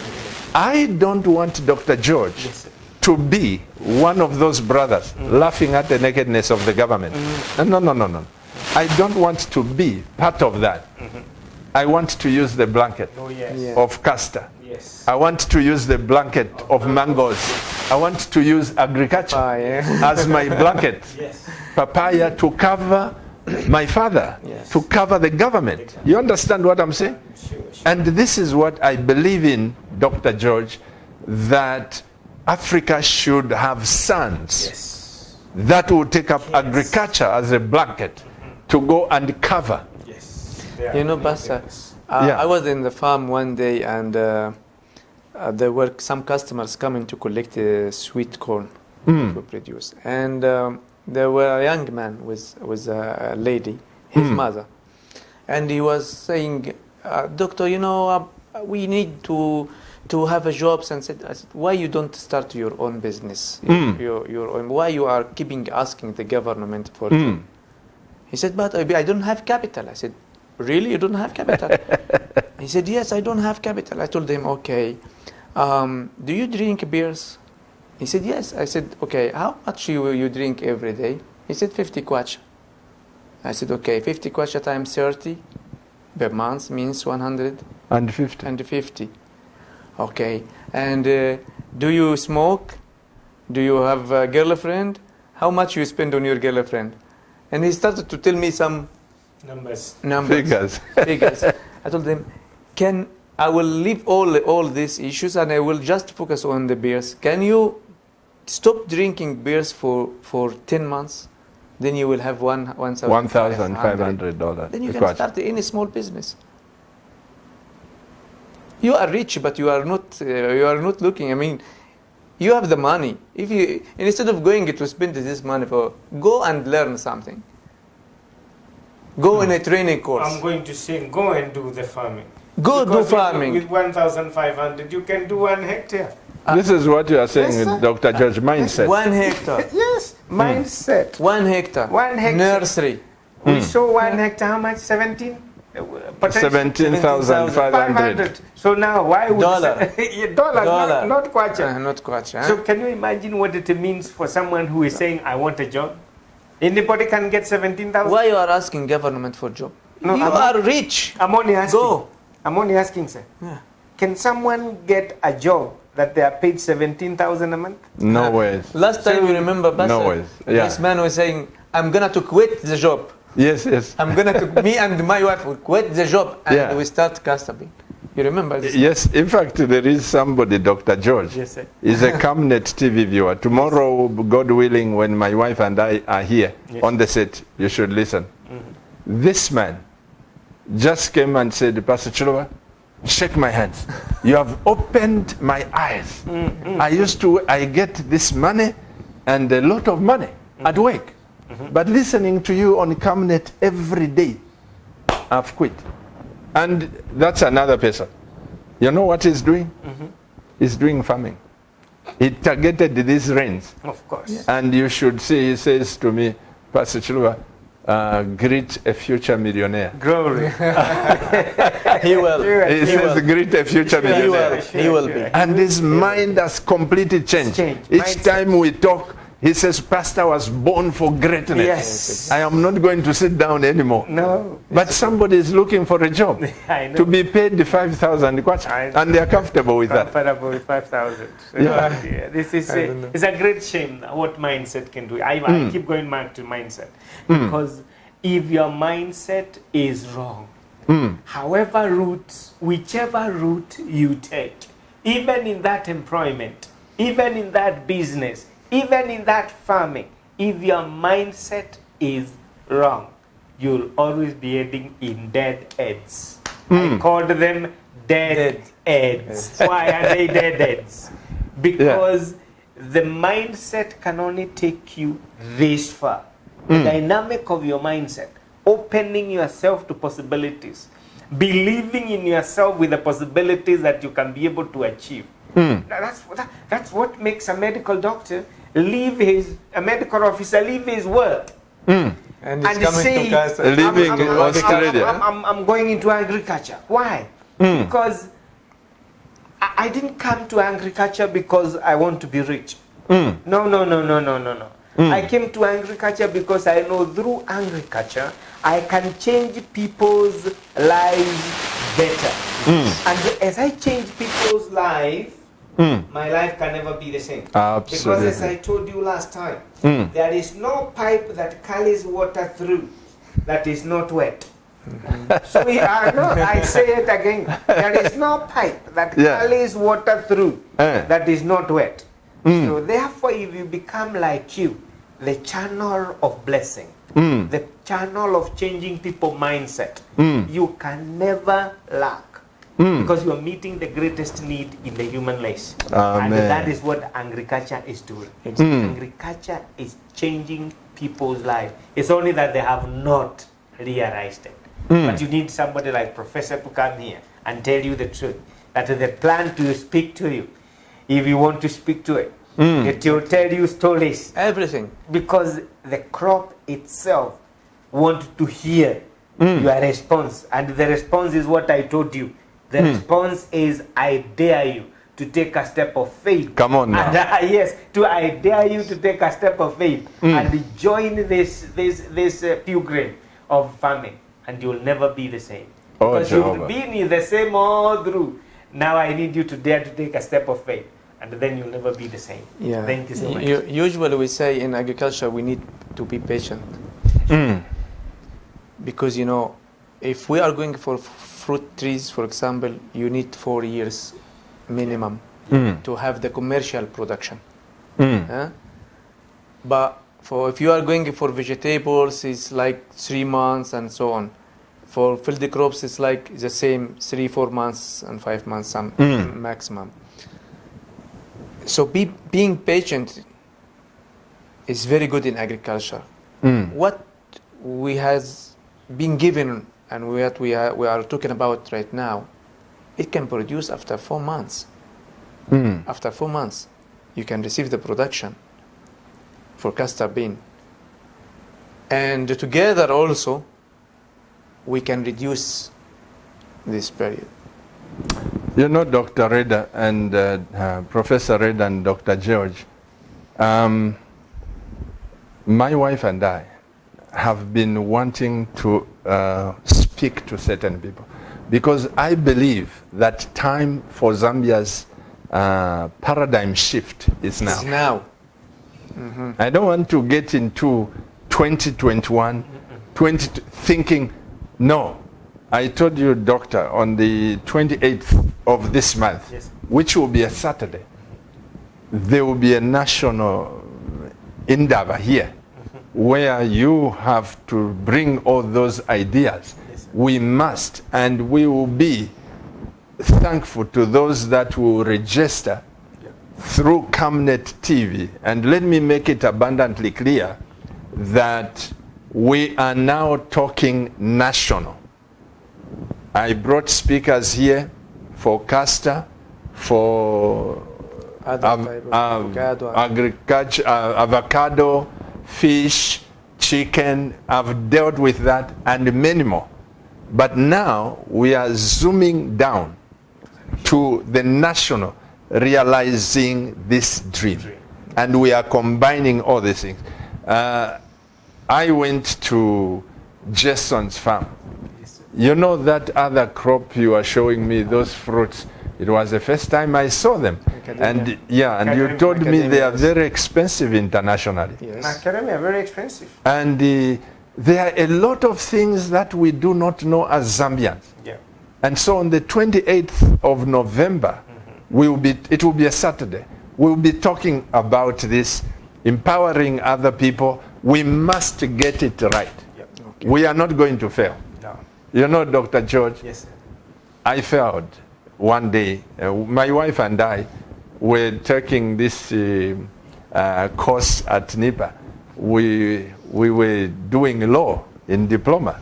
I don't want Dr. George Yes, sir. to be one of those brothers laughing at the nakedness of the government. No. I don't want to be part of that. I want to use the blanket Oh, yes. Yeah. of castor. Yes. I want to use the blanket of mangoes. I want to use agriculture Papaya. as my blanket. Yes. Papaya to cover my father Yes. to cover the government. You understand what I'm saying? And this is what I believe in, Dr. George, that Africa should have sons that will take up agriculture as a blanket to go and cover. You know, Pastor, Yeah. I was in the farm one day, and there were some customers coming to collect sweet corn to produce. And there were a young man with a lady, his mother. And he was saying, Doctor, you know, we need to have a job. And I said, why you don't start your own business? Your own, why you are keeping asking the government for job? He said, but I don't have capital. I said, really? You don't have capital? He said, yes, I don't have capital. I told him, okay, do you drink beers? He said, yes. I said, okay, how much you drink every day? He said, 50 kwacha. I said, okay, 50 kwacha times 30 per month means 150. And 50. Okay, and do you smoke? Do you have a girlfriend? How much you spend on your girlfriend? And he started to tell me some Numbers. numbers. Figures. I told him, I will leave all these issues and I will just focus on the beers. Can you stop drinking beers for 10 months? Then you will have $1,500. Then you can start any small business. You are rich, but you are not looking. I mean, you have the money. If you, instead of going to spend this money go and learn something. Go in a training course. I'm going to say, go and do the farming. Go Because do farming. With 1,500, you can do 1 hectare. This is what you are saying, Yes, sir. Dr. George, mindset. 1 hectare. Yes, mindset. 1 hectare. 1 hectare. Nursery. We saw 1 hectare, how much? 17? 17,500. So now, why would Dollar. Yeah, dollar. Not kwacha. Not kwacha. So can you imagine what it means for someone who is saying, I want a job? Anybody can get 17,000? Why you are asking government for job? No, you I'm are rich. I'm only asking. Go. I'm only asking, sir. Yeah. Can someone get a job that they are paid 17,000 a month? No ways. Last time you remember, Pastor, No ways. Yeah. this man was saying, I'm gonna to quit the job. Yes, yes. I'm gonna to, me and my wife will quit the job and Yeah. we start Castaby. You remember this? Yes, in fact, there is somebody, Dr. George. Yes, sir. He's a Camnet TV viewer. Tomorrow, God willing, when my wife and I are here on the set, you should listen. This man just came and said, Pastor Chiloba, shake my hands. You have opened my eyes. I get this money and a lot of money at work. But listening to you on Camnet every day, I've quit. And that's another person. You know what he's doing? He's doing farming. He targeted these rains. Of course. And you should see, he says to me, Pastor Chiluba, greet a future millionaire. Glory. He will. He says, greet a future He will. millionaire. He will be. And his mind has completely changed. Each Mindset. time we talk, he says, Pastor was born for greatness. Yes. I am not going to sit down anymore. No. But somebody is looking for a job I know. to be paid the 5,000 kwacha, I know. and they are comfortable with that. Comfortable with 5,000. So, Yeah. this is it's a great shame what mindset can do. I keep going back to mindset because if your mindset is wrong, whichever route you take, even in that employment, even in that business, even in that farming, if your mindset is wrong, you'll always be heading in dead ends. I called them dead ends. Why are they dead ends? Because the mindset can only take you this far. The dynamic of your mindset, opening yourself to possibilities, believing in yourself with the possibilities that you can be able to achieve. That's what makes a medical doctor leave a medical officer leave his work And he's coming say, to Casa. Living in Australia. I'm going into agriculture. Why? Because I didn't come to agriculture because I want to be rich. No. I came to agriculture because I know through agriculture I can change people's lives better. And as I change people's lives, my life can never be the same. Absolutely. Because as I told you last time, there is no pipe that carries water through that is not wet. So I say it again. There is no pipe that carries water through that is not wet. So therefore, if you become like you, the channel of blessing, the channel of changing people's mindset, you can never lack. Because you are meeting the greatest need in the human race. Amen. And that is what agriculture is doing. Agriculture is changing people's lives. It's only that they have not realized it. But you need somebody like Professor to come here and tell you the truth. That the plant will speak to you if you want to speak to it. It will tell you stories. Everything. Because the crop itself wants to hear your response. And the response is what I told you. The response is, I dare you to take a step of faith. Come on now. And, yes, I dare you to take a step of faith and join this pilgrim of farming, and you'll never be the same. Oh, because Jehovah. you've been the same all through. Now I need you to dare to take a step of faith, and then you'll never be the same. Yeah. Thank you so much. Usually we say in agriculture we need to be patient. Because, if we are going for fruit trees, for example, you need 4 years minimum to have the commercial production. But if you are going for vegetables, it's like 3 months and so on. For field crops, it's like the same 3-4 months and 5 months maximum. So being patient is very good in agriculture. What we has been given and what we are talking about right now, it can produce after 4 months. After 4 months, you can receive the production for castor bean. And together also, we can reduce this period. Dr. Reda and Professor Reda and Dr. George, my wife and I have been wanting to speak to certain people because I believe that time for Zambia's paradigm shift is now. It's now. I don't want to get into 2021, thinking, no. I told you, Doctor, on the 28th of this month, which will be a Saturday, there will be a national endeavor here where you have to bring all those ideas. We must, and we will be thankful to those that will register through Camnet TV. And let me make it abundantly clear that we are now talking national. I brought speakers here for castor, for agriculture, avocado, fish, chicken. I've dealt with that and many more. But now we are zooming down to the national, realizing this dream. And we are combining all these things. I went to Jason's farm. You know that other crop you are showing me, those fruits, it was the first time I saw them. And you told me they are very expensive internationally. Yes. Macadamia, very expensive. And there are a lot of things that we do not know as Zambians. Yeah. And so on the 28th of November, it will be a Saturday. We'll be talking about this, empowering other people. We must get it right. Yep. Okay. We are not going to fail. No. Dr. George, yes, sir. I failed one day. My wife and I were taking this course at NIPA. We were doing law in diploma.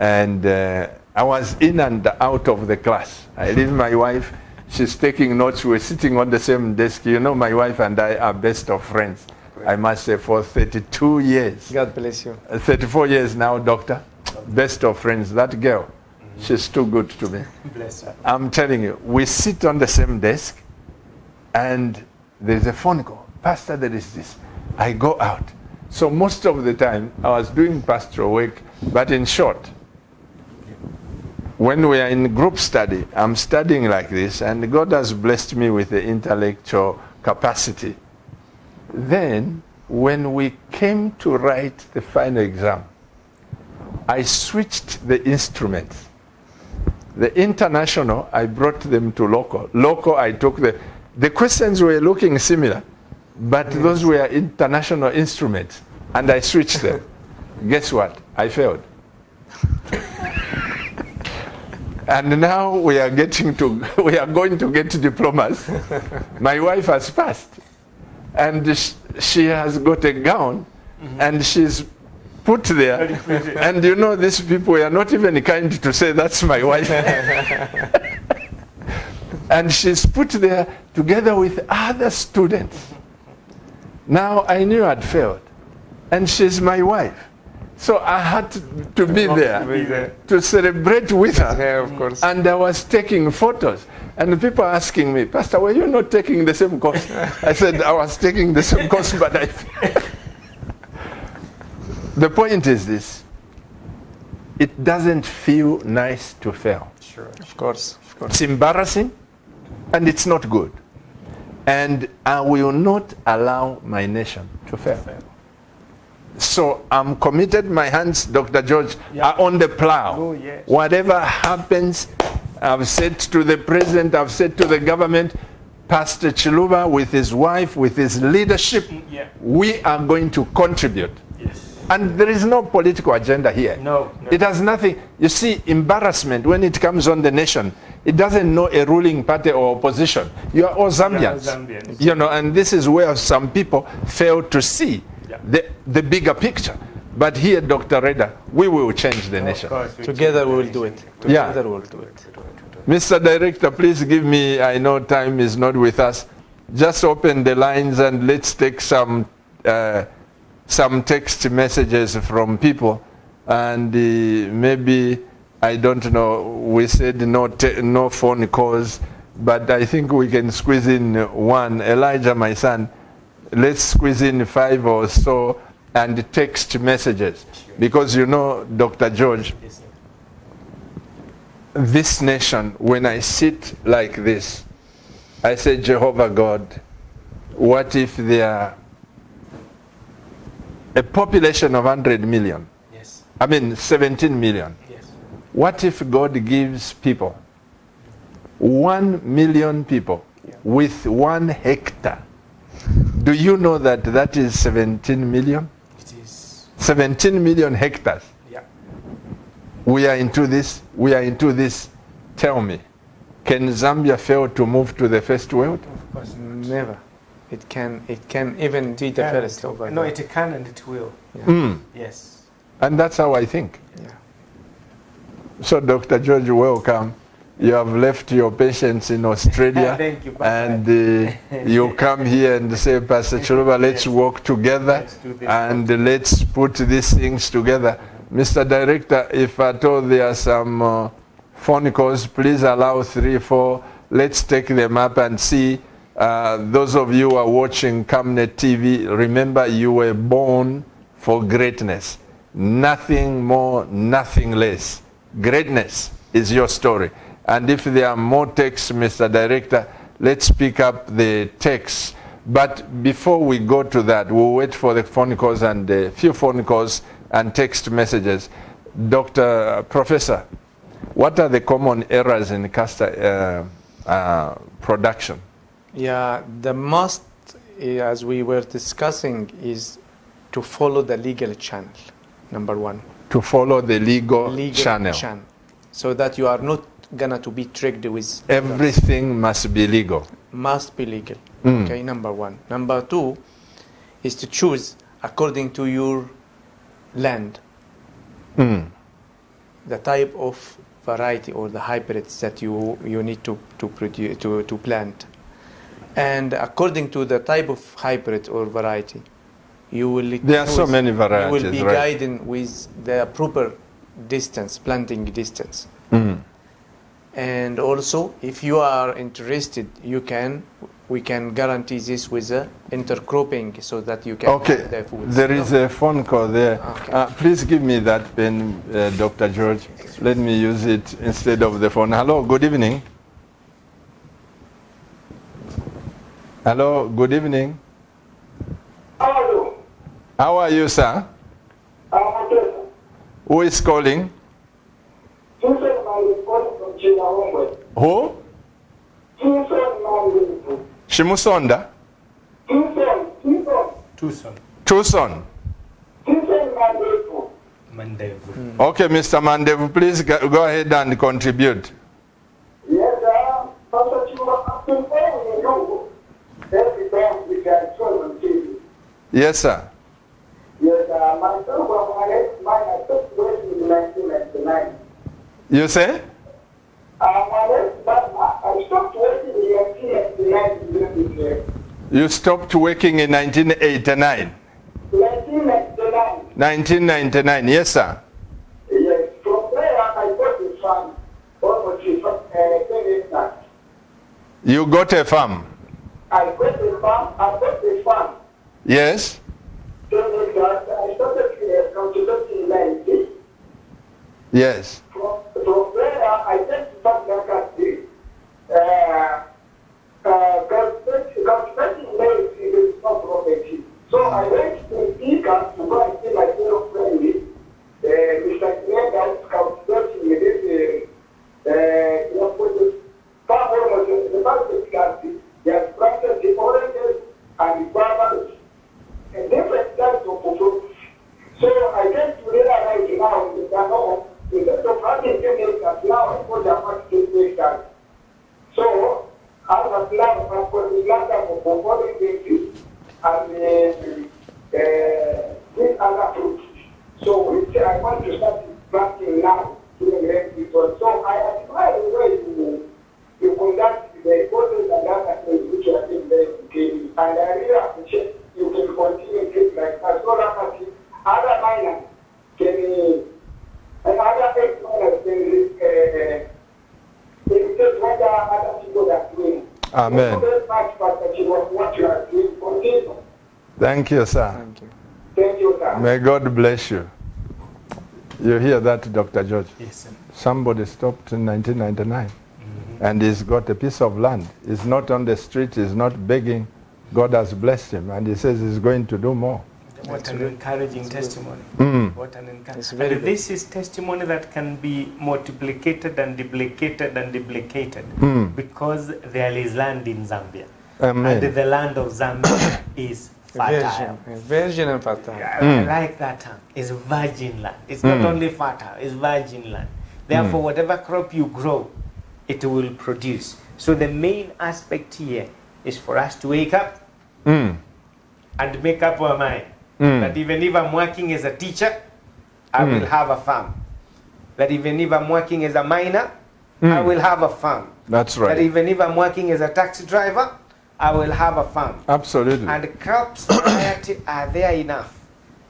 And I was in and out of the class. I leave my wife. She's taking notes. We're sitting on the same desk. My wife and I are best of friends. I must say for 32 years. God bless you. 34 years now, Doctor. Best of friends. That girl, she's too good to me. Bless her. I'm telling you, we sit on the same desk and there's a phone call. Pastor, there is this. I go out. So most of the time, I was doing pastoral work, but in short, when we are in group study, I'm studying like this, and God has blessed me with the intellectual capacity. Then, when we came to write the final exam, I switched the instruments. The international, I brought them to local. Local, I took the questions were looking similar, but those were international instruments, and I switched them. Guess what? I failed. And now we are going to get diplomas. My wife has passed, and she has got a gown, and she's put there. And you know, these people are not even kind to say that's my wife. And she's put there together with other students. Now I knew I'd failed, and she's my wife. So I had to be there to celebrate with her. Yeah, of course. And I was taking photos. And people asking me, Pastor, were you not taking the same course? I said, I was taking the same course, but I failed. The point is this. It doesn't feel nice to fail. Sure. Of course. It's embarrassing, and it's not good. And I will not allow my nation to fail. So I'm committed. My hands, Dr. George, are on the plow. Oh, yes. Whatever happens, I've said to the president, I've said to the government, Pastor Chiluba with his wife, with his leadership, we are going to contribute. Yes. And there is no political agenda here. No. It has nothing. You see, embarrassment, when it comes on the nation, it doesn't know a ruling party or opposition. You are all Zambians. You know, and this is where some people fail to see the bigger picture. But here, Dr. Reda, we will change the nation. Together we will do it. Together we will do it. Mr. Director, please give me, I know time is not with us, just open the lines and let's take some text messages from people. And maybe, I don't know, we said no phone calls, but I think we can squeeze in one. Elijah, my son, let's squeeze in 5 or so and text messages. Because you know, Dr. George, this nation, when I sit like this, I say, Jehovah God, what if there are a population of 100 million? Yes. I mean, 17 million. Yes. What if God gives people, 1 million people with 1 hectare? Do you know that that is 17 million? It is. 17 million hectares. Yeah. We are into this. We are into this. Tell me, can Zambia fail to move to the first world? Of course not. Never. It can even be the first over. No, it can and it will. Yes. And that's how I think. Yeah. So, Dr. George, welcome. You have left your patients in Australia. Thank you. And you come here and say, Pastor Chiluba, let's work together and let's put these things together. Mr. Director, if at all there are some phone calls, please allow 3, 4. Let's take them up and see. Those of you who are watching Camnet TV, remember you were born for greatness. Nothing more, nothing less. Greatness is your story. And if there are more texts, Mr. Director, let's pick up the texts. But before we go to that, we'll wait for the phone calls and a few phone calls and text messages. Professor, what are the common errors in castor production? Yeah, the most, as we were discussing, is to follow the legal channel, number 1. To follow the legal channel. So that you are not gonna to be tricked with. Everything must be legal. Must be legal. Okay, number 1. Number 2 is to choose according to your land. The type of variety or the hybrids that you need to produce to plant. And according to the type of hybrid or variety, you will there are so many varieties. You will be guided with the proper distance, planting distance. And also, if you are interested, we can guarantee this with intercropping so that you can have the food. There is a phone call there. Okay. Please give me that pen, Dr. George. Let me use it instead of the phone. Hello, good evening. Hello, good evening. How are you? How are you, sir? I'm okay. Who is calling? Tuson Mandevu calling from Chinaombwe. Who? Tuson Mandevu. Shimusonda? Tuson. Tucson. Tucson. Tuson Mandevu. Mandevu. Okay, Mr. Mandevu, please go ahead and contribute. Yes, Pastor Chiwa, I've been following you every time we can show on TV. Yes, sir. Yes, myself, I stopped working in 1999. You say? I stopped working in 1999. You stopped working in 1989. 1999. 1999, yes, sir. Yes, from there I got a farm, almost 10 hectares. You got a farm? I got a farm. Yes. 10 hectares. I started cultivating land. Yes. From there I went to Bangladesh. Cultivating land is not property. So I went to Ika to go and see my fellow friend, Mr. Knegas, cultivating this farm almost the basket country. They have planted the oranges and the bananas and different types of fruits. So I came to realize now that no, instead of having 10 acres, now I put about 10 acres. So I was now I've got the land for 40 acres and these other fruits. So I want to start planting now to the next season. So I admire the way you conduct the process and other things which are in there. And I really appreciate you can continue to like that. So that other miners can, other ex-miners can imitate what other people are doing. Amen. Thank you very much, Pastor Chiwa, what you are doing. Continue. Thank you, sir. Thank you. Thank you, sir. May God bless you. You hear that, Dr. George? Yes, sir. Somebody stopped in 1999 and he's got a piece of land. He's not on the street, he's not begging. God has blessed him and he says he's going to do more. What an encouraging testimony. What an It's encouraging. very And good. this is testimony that can be multiplicated and duplicated and duplicated because there is land in Zambia. Amen. And the land of Zambia is fertile. Virgin and fertile. I like that term. It's virgin land. It's not only fertile, it's virgin land. Therefore, whatever crop you grow, it will produce. So the main aspect here is for us to wake up and make up our mind that even if I'm working as a teacher, I will have a farm. That even if I'm working as a miner, I will have a farm. That's That right. even if I'm working as a taxi driver, I will have a farm. Absolutely. And crops variety are there enough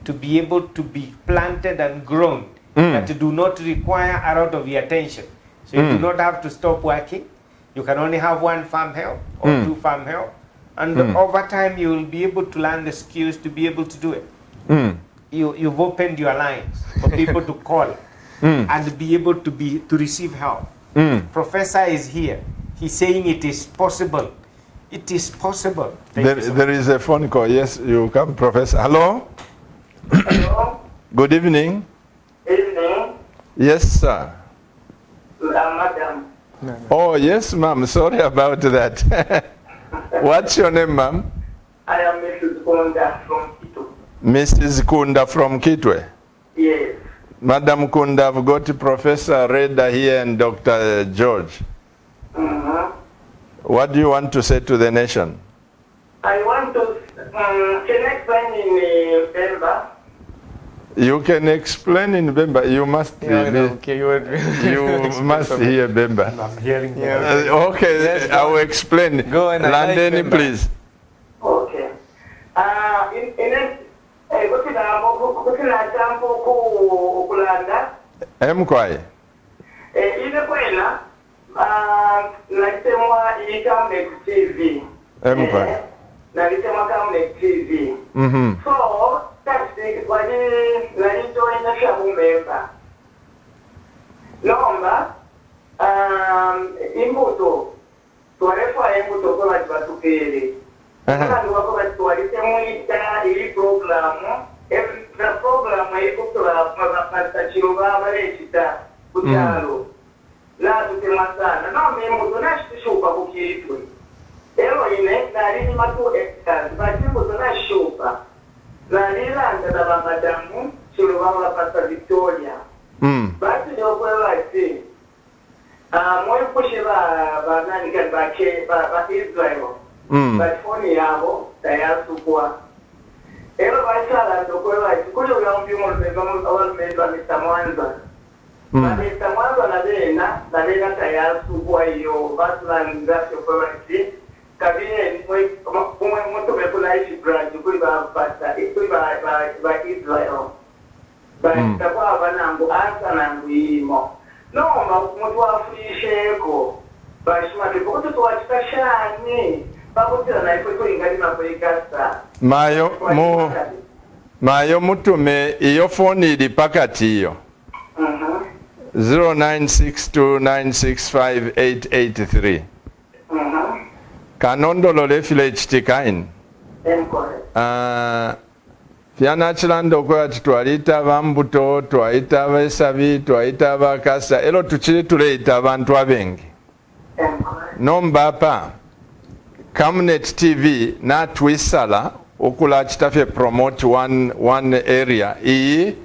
to be able to be planted and grown that do not require a lot of your attention. So you do not have to stop working. You can only have one farm help or two farm help. And over time you will be able to learn the skills to be able to do it. You've opened your lines for people to call and be able to receive help. Professor is here. He's saying it is possible. It is possible. There is a phone call. Yes, you come, Professor. Hello? Hello? Good evening. Evening. Yes, sir. Madam. Oh, yes, ma'am. Sorry about that. What's your name, ma'am? I am Mrs. Konda from Quito. Mrs. Kunda from Kitwe. Yes. Madam Kunda, I've got Professor Reda here and Dr. George. What do you want to say to the nation? I want to, can I explain in Bemba? You can explain in Bemba. You must, Okay, you must hear Bemba. I'm hearing Okay, Yes, I will explain. Go and I like Landeni, Bemba. please. Okay. Kukina jambo kulanda. Mkwai. Ile kwela, nalitemwa Camnex TV. Mkwai. Nalitemwa Camnex TV. So, that's wani nalijoina shabu memba. Lomba, imbuto, tuwarefa imbuto kwa watutukele. Kandi wako batuwalite muita ili programu, the program mwaikutola pasta chiruba balechita kuchalo la tutemasana no memu tunashupa kukiitwe ero ine nalini matu hectares batimbo tunashupa nalilanda na bamadamu chiruba la pasta Victoria basi ndio kwa ati moyo kushira banani kan ba Israel batfoni yabo tayasukwa ero basala ndokwela kule ulambi mu awalmendo Mr. Mwanza Mr. Mwanza na bena tayasukwa hiyo baslanga kwa ati kabine mwe mtu mekula ishi branch kule ba pasta kule ba Israel ba kwa banangu asa na ngwimo no mtu afisheko bashima ndipo tuwachikashani bakutira na ife tulingali makwekasa mayo mutume iyo phone ili pakati iyo 0962965883 kanondolole file chitikaini fyana chilando kwa twalita bambuto twaita besabi twaita bakasa elo tuchili tuleita abantu abengi nombapa Camnet TV na twisala okula chitafe promote one area iyi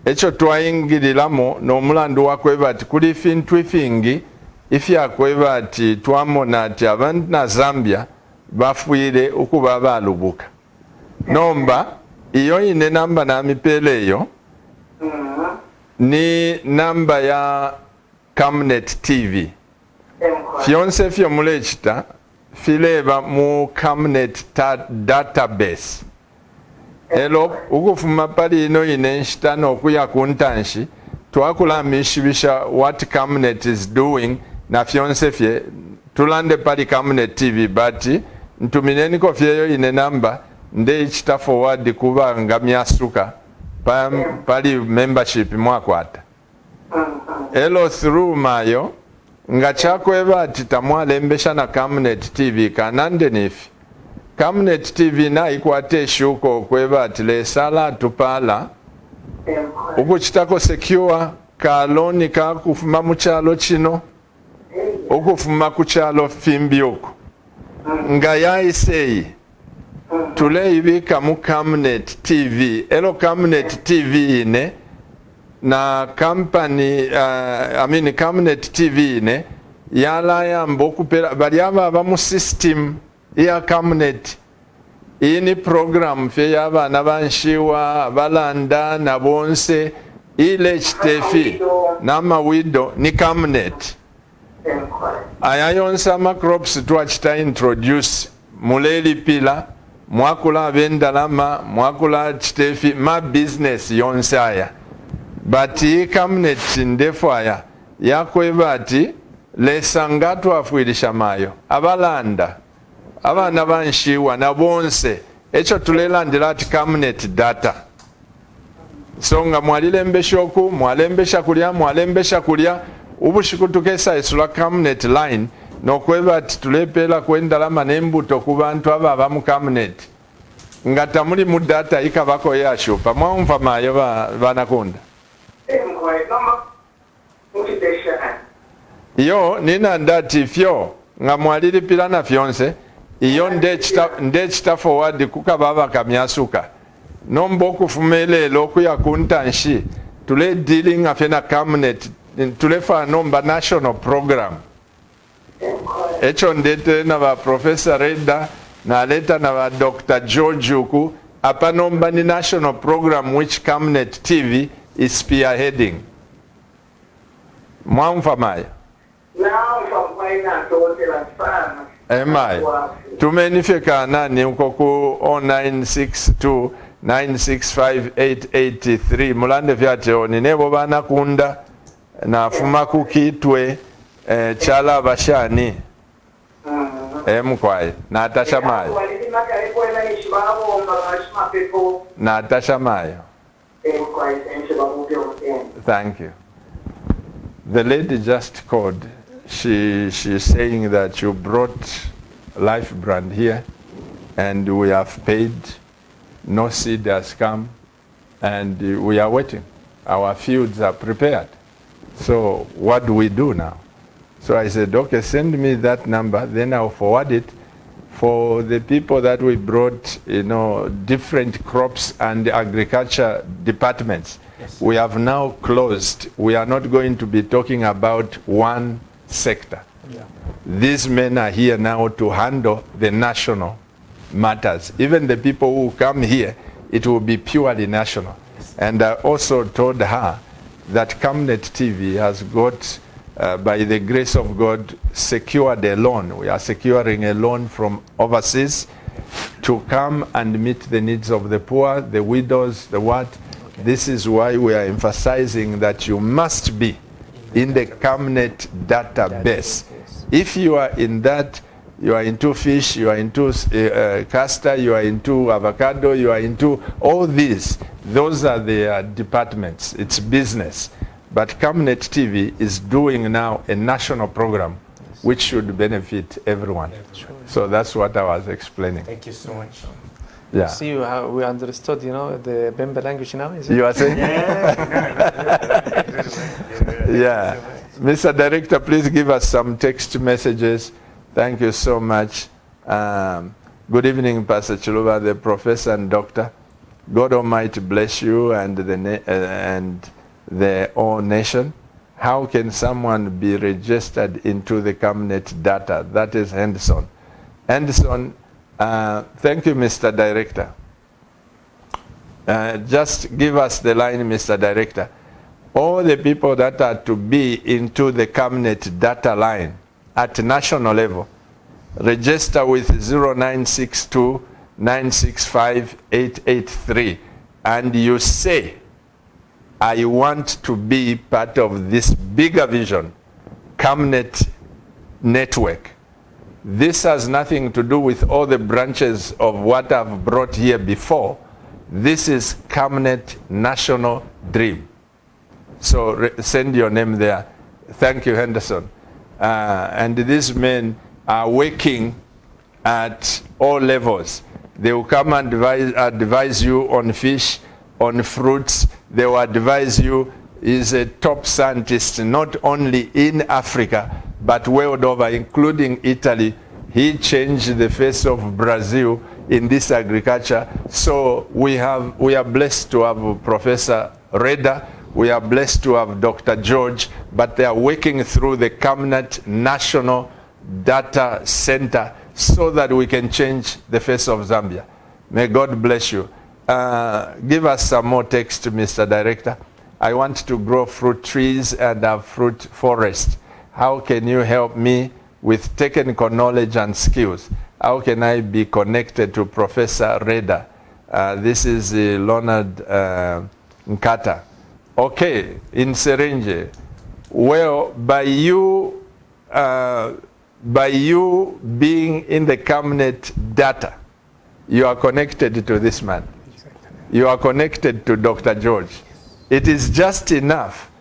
echo twayingililamo n'omulandu wakweba ati kuli fintu ifingi ifyakweba ati twamona ati abantu na Zambia bafuire okuba balubuka nomba iyo ine namba na mipele eyo ni namba ya Camnet TV fyonse fyo mulechita fileba mu Camnet database elo ukufuma pali ino ine nshitano okuya kuntanshi twakulamishibisha what Camnet is doing na fyonse fye tulande pali Camnet TV bati ntumineni ko fyeyo ine namba nde ichita forward kuba ngamyasuka pali membership mwakwata elo through mayo nga chakweba ati tamwalembesha na Camnet TV kanande nifi Camnet TV na ikwate shuko kweba ati lesala tupala ukuchitako secure kaloni ka kufuma muchalo chino ukufuma kuchalo fimbi uko nga yaisei tule ibika mu Camnet TV elo Camnet TV ine na company Camnet TV ine yala yambo kupela bali aba mu system ya Camnet ini program fye yaba nabanshiwa balanda na bonse ile chitefi na mawido ni Camnet ayayonsa macrops twachita introduce muleli pila mwakula bendalama mwakula chitefi ma business yonsaya bati Camnet ndefaya yakweba ati lesanga twafuilisha mayo abalanda abana banshiwa na bonse echo tulelandira ati Camnet data songa mwalilembesha oku mwalembesha kulya ubushikutukesa isula Camnet line nokweba ati tulepela kwendalama nembuto ku bantu aba mu Camnet ngata muli mu data ikabako yashupa mwamva mayo banakunda iyo nina ndati fyo nga mwalilipila na fyonse iyo ndechita forward kukababa kamyasuka nombo okufumelelo okuya kuntanshi tule dealing afe na Camnet tulefa nomba national program echo ndete na ba Professor Reda na leta na ba Dr. George uku apa nomba ni national program which Camnet TV is spearheading mwamfa maya emai tumenifika nani uko ku 0962965883 mulande vyateo ninebo bana kunda na fuma kukitwe chala bashani mkwai Natasha Mayo Natasha Mayo thank you. The lady just called. She's saying that you brought Life Brand here and we have paid, no seed has come, and we are waiting. Our fields are prepared. So what do we do now? So I said, okay, send me that number, then I'll forward it for the people that we brought, different crops and agriculture departments. Yes. We have now closed. We are not going to be talking about one sector. Yeah. These men are here now to handle the national matters. Even the people who come here, it will be purely national. Yes. And I also told her that Camnet TV has got, by the grace of God, secured a loan. We are securing a loan from overseas to come and meet the needs of the poor, the widows, the what. Okay. This is why we are emphasizing that you must be in the Camnet database. If you are in that, you are into fish, you are into castor, you are into avocado, you are into all these. Those are the departments. It's business. But Camnet TV is doing now a national program which should benefit everyone. So that's what I was explaining. Thank you so much. Yeah. See how we understood, the Bemba language now, is it? You are saying? Yeah. Mr. Director, please give us some text messages. Thank you so much. Good evening, Pastor Chiluba, the professor and doctor. God Almighty bless you and the whole nation. How can someone be registered into the Camnet data? That is Henderson. Henderson, thank you, Mr. Director. Just give us the line, Mr. Director. All the people that are to be into the Camnet data line at national level, register with 0962 965 883, and you say, I want to be part of this bigger vision, Camnet network. This has nothing to do with all the branches of what I've brought here before. This is Camnet National Dream. So send your name there. Thank you, Henderson. And these men are working at all levels. They will come and advise you on fish, on fruits. They will advise you. He's a top scientist, not only in Africa, but world over, including Italy. He changed the face of Brazil in this agriculture. So we are blessed to have Professor Reda. We are blessed to have Dr. George, but they are working through the Camnet National Data Center so that we can change the face of Zambia. May God bless you. Give us some more text, Mr. Director. I want to grow fruit trees and have fruit forest. How can you help me with technical knowledge and skills? How can I be connected to Professor Reda? This is Leonard Nkata. Okay, in Serenge. Well, by you being in the Camnet data, you are connected to this man. You are connected to Dr. George. It is just enough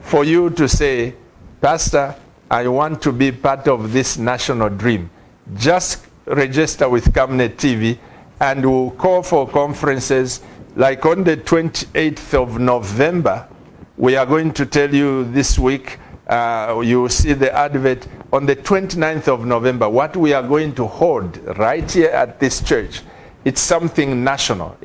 for you to say, Pastor, I want to be part of this national dream. Just register with Camnet TV and we'll call for conferences. Like on the 28th of November, we are going to tell you this week, you will see the advert on the 29th of November, what we are going to hold right here at this church. It's something national.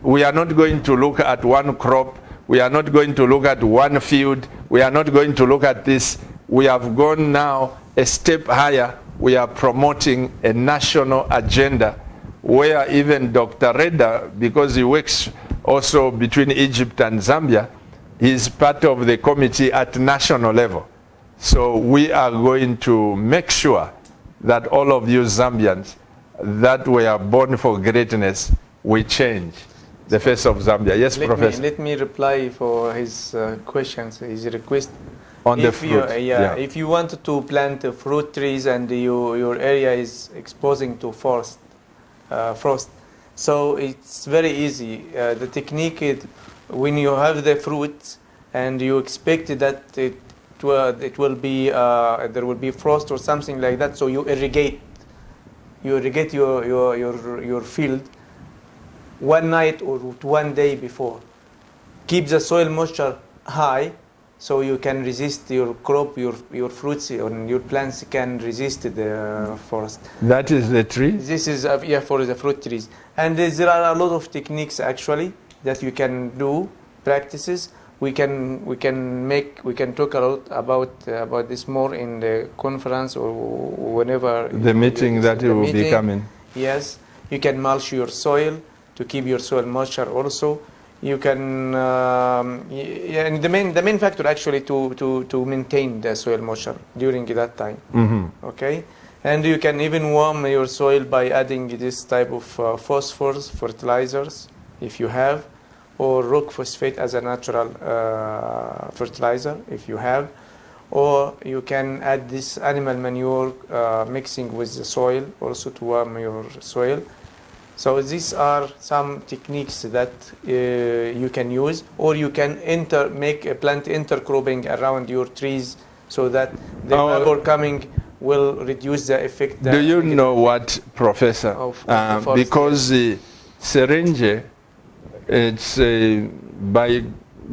We are not going to look at one crop. We are not going to look at one field. We are not going to look at this. We have gone now a step higher. We are promoting a national agenda where even Dr. Reda, because he works also between Egypt and Zambia, is part of the committee at national level. So we are going to make sure that all of you Zambians that were born for greatness, we change the face of Zambia. Yes, Professor. Let me reply for his questions, his request. On the fruit. If you want to plant fruit trees and your area is exposing to frost, so it's very easy. The technique is when you have the fruit and you expect that it will be there will be frost or something like that, so you irrigate your field one night or one day before. keep the soil moisture high, so you can resist your crop, your fruits, and your plants can resist the forest. That is the tree? This is for the fruit trees. And there are a lot of techniques actually that you can do, practices. We can talk a lot about this more in the conference or whenever the meeting that you will be coming. Yes, you can mulch your soil to keep your soil moisture also. You can, and the main factor actually to maintain the soil moisture during that time. Mm-hmm. Okay, and you can even warm your soil by adding this type of phosphorus fertilizers if you have, or rock phosphate as a natural fertilizer if you have, or you can add this animal manure mixing with the soil also to warm your soil. So these are some techniques that you can use, or you can make a plant intercropping around your trees so that the vapor coming will reduce the effect. Do you know what, Professor? Because Serenge, it's by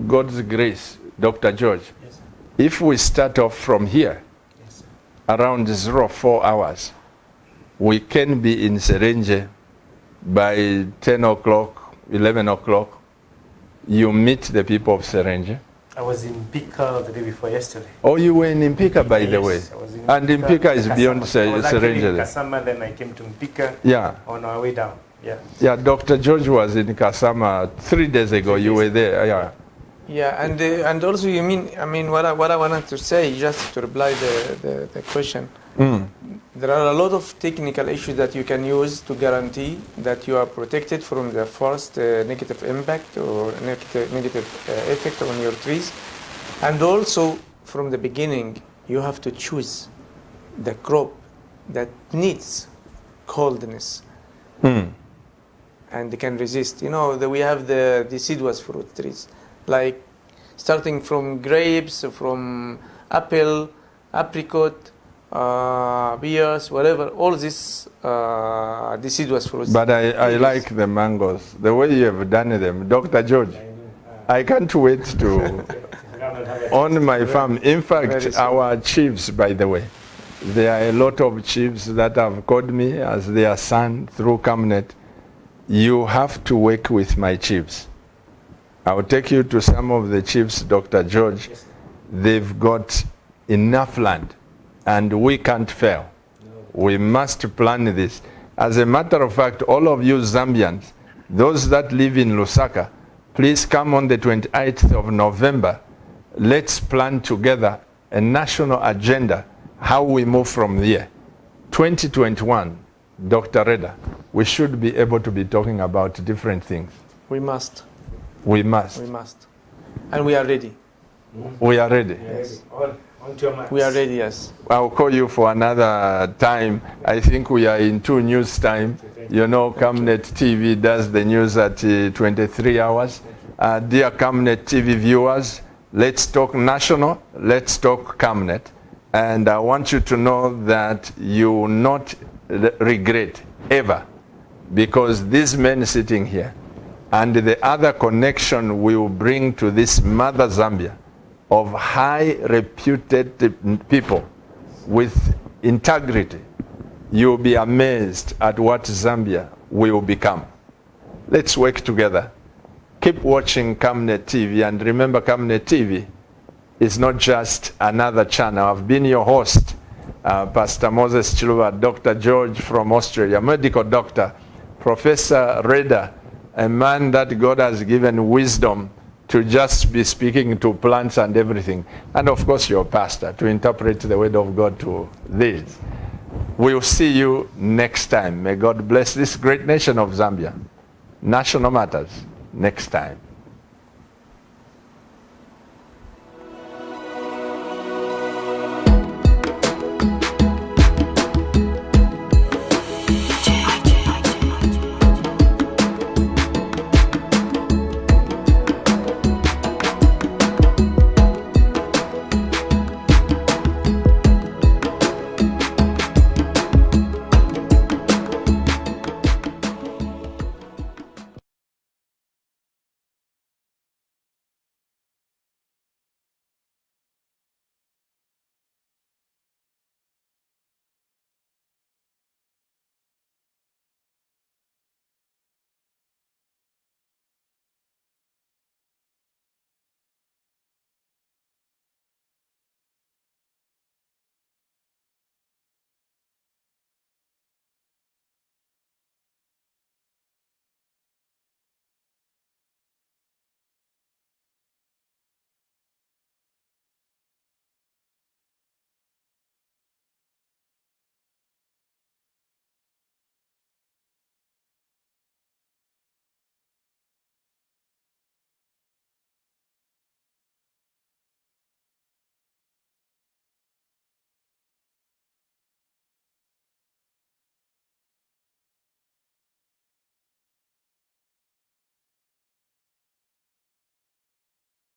God's grace, Dr. George. Yes. If we start off from here, Yes. around 04 hours, we can be in Serenge by 10 o'clock, 11 o'clock. You meet the people of Serenge. I was in Mpika the day before yesterday. Oh, you were in Mpika, by the Yes, way. I was in And Mpika is beyond I was actually in Serenge. Kasama, then I came to Mpika Yeah. on our way down. Yeah. Yeah, Dr. George was in Kasama 3 days ago. You were there. Yeah. Yeah, and also I mean what I wanted to say, just to reply the question. There are a lot of technical issues that you can use to guarantee that you are protected from the first negative impact or negative effect on your trees. And also, from the beginning, you have to choose the crop that needs coldness and can resist. You know, we have the deciduous fruit trees, like starting from grapes, from apple, apricot, pears, whatever, all these deciduous fruits. But I like the mangoes, the way you have done them. Dr. George, I can't wait to on my farm. In fact, our chiefs, by the way, there are a lot of chiefs that have called me as their son through Camnet. You have to work with my chiefs. I'll take you to some of the chiefs, Dr. George. They've got enough land, and we can't fail. We must plan this. As a matter of fact, all of you Zambians, those that live in Lusaka, please come on the 28th of November. Let's plan together a national agenda, how we move from here. 2021, Dr. Reda, we should be able to be talking about different things. We must. We must. We must. And we are ready. We are ready. Yes. On to your marks. We are ready, yes. I'll call you for another time. I think we are in 2 news time. You know, Camnet TV does the news at 23 hours. Dear Camnet TV viewers, let's talk national, let's talk Camnet. And I want you to know that you will not regret ever, because these men sitting here and the other connection we will bring to this mother Zambia of high reputed people with integrity, you'll be amazed at what Zambia will become. Let's work together. Keep watching Camnet TV, and remember, Camnet TV is not just another channel. I've been your host, Pastor Moses Chiluba, Dr. George from Australia, medical doctor, Professor Reda, a man that God has given wisdom to just be speaking to plants and everything. And of course, your pastor, to interpret the word of God to this. We'll see you next time. May God bless this great nation of Zambia. National Matters, next time.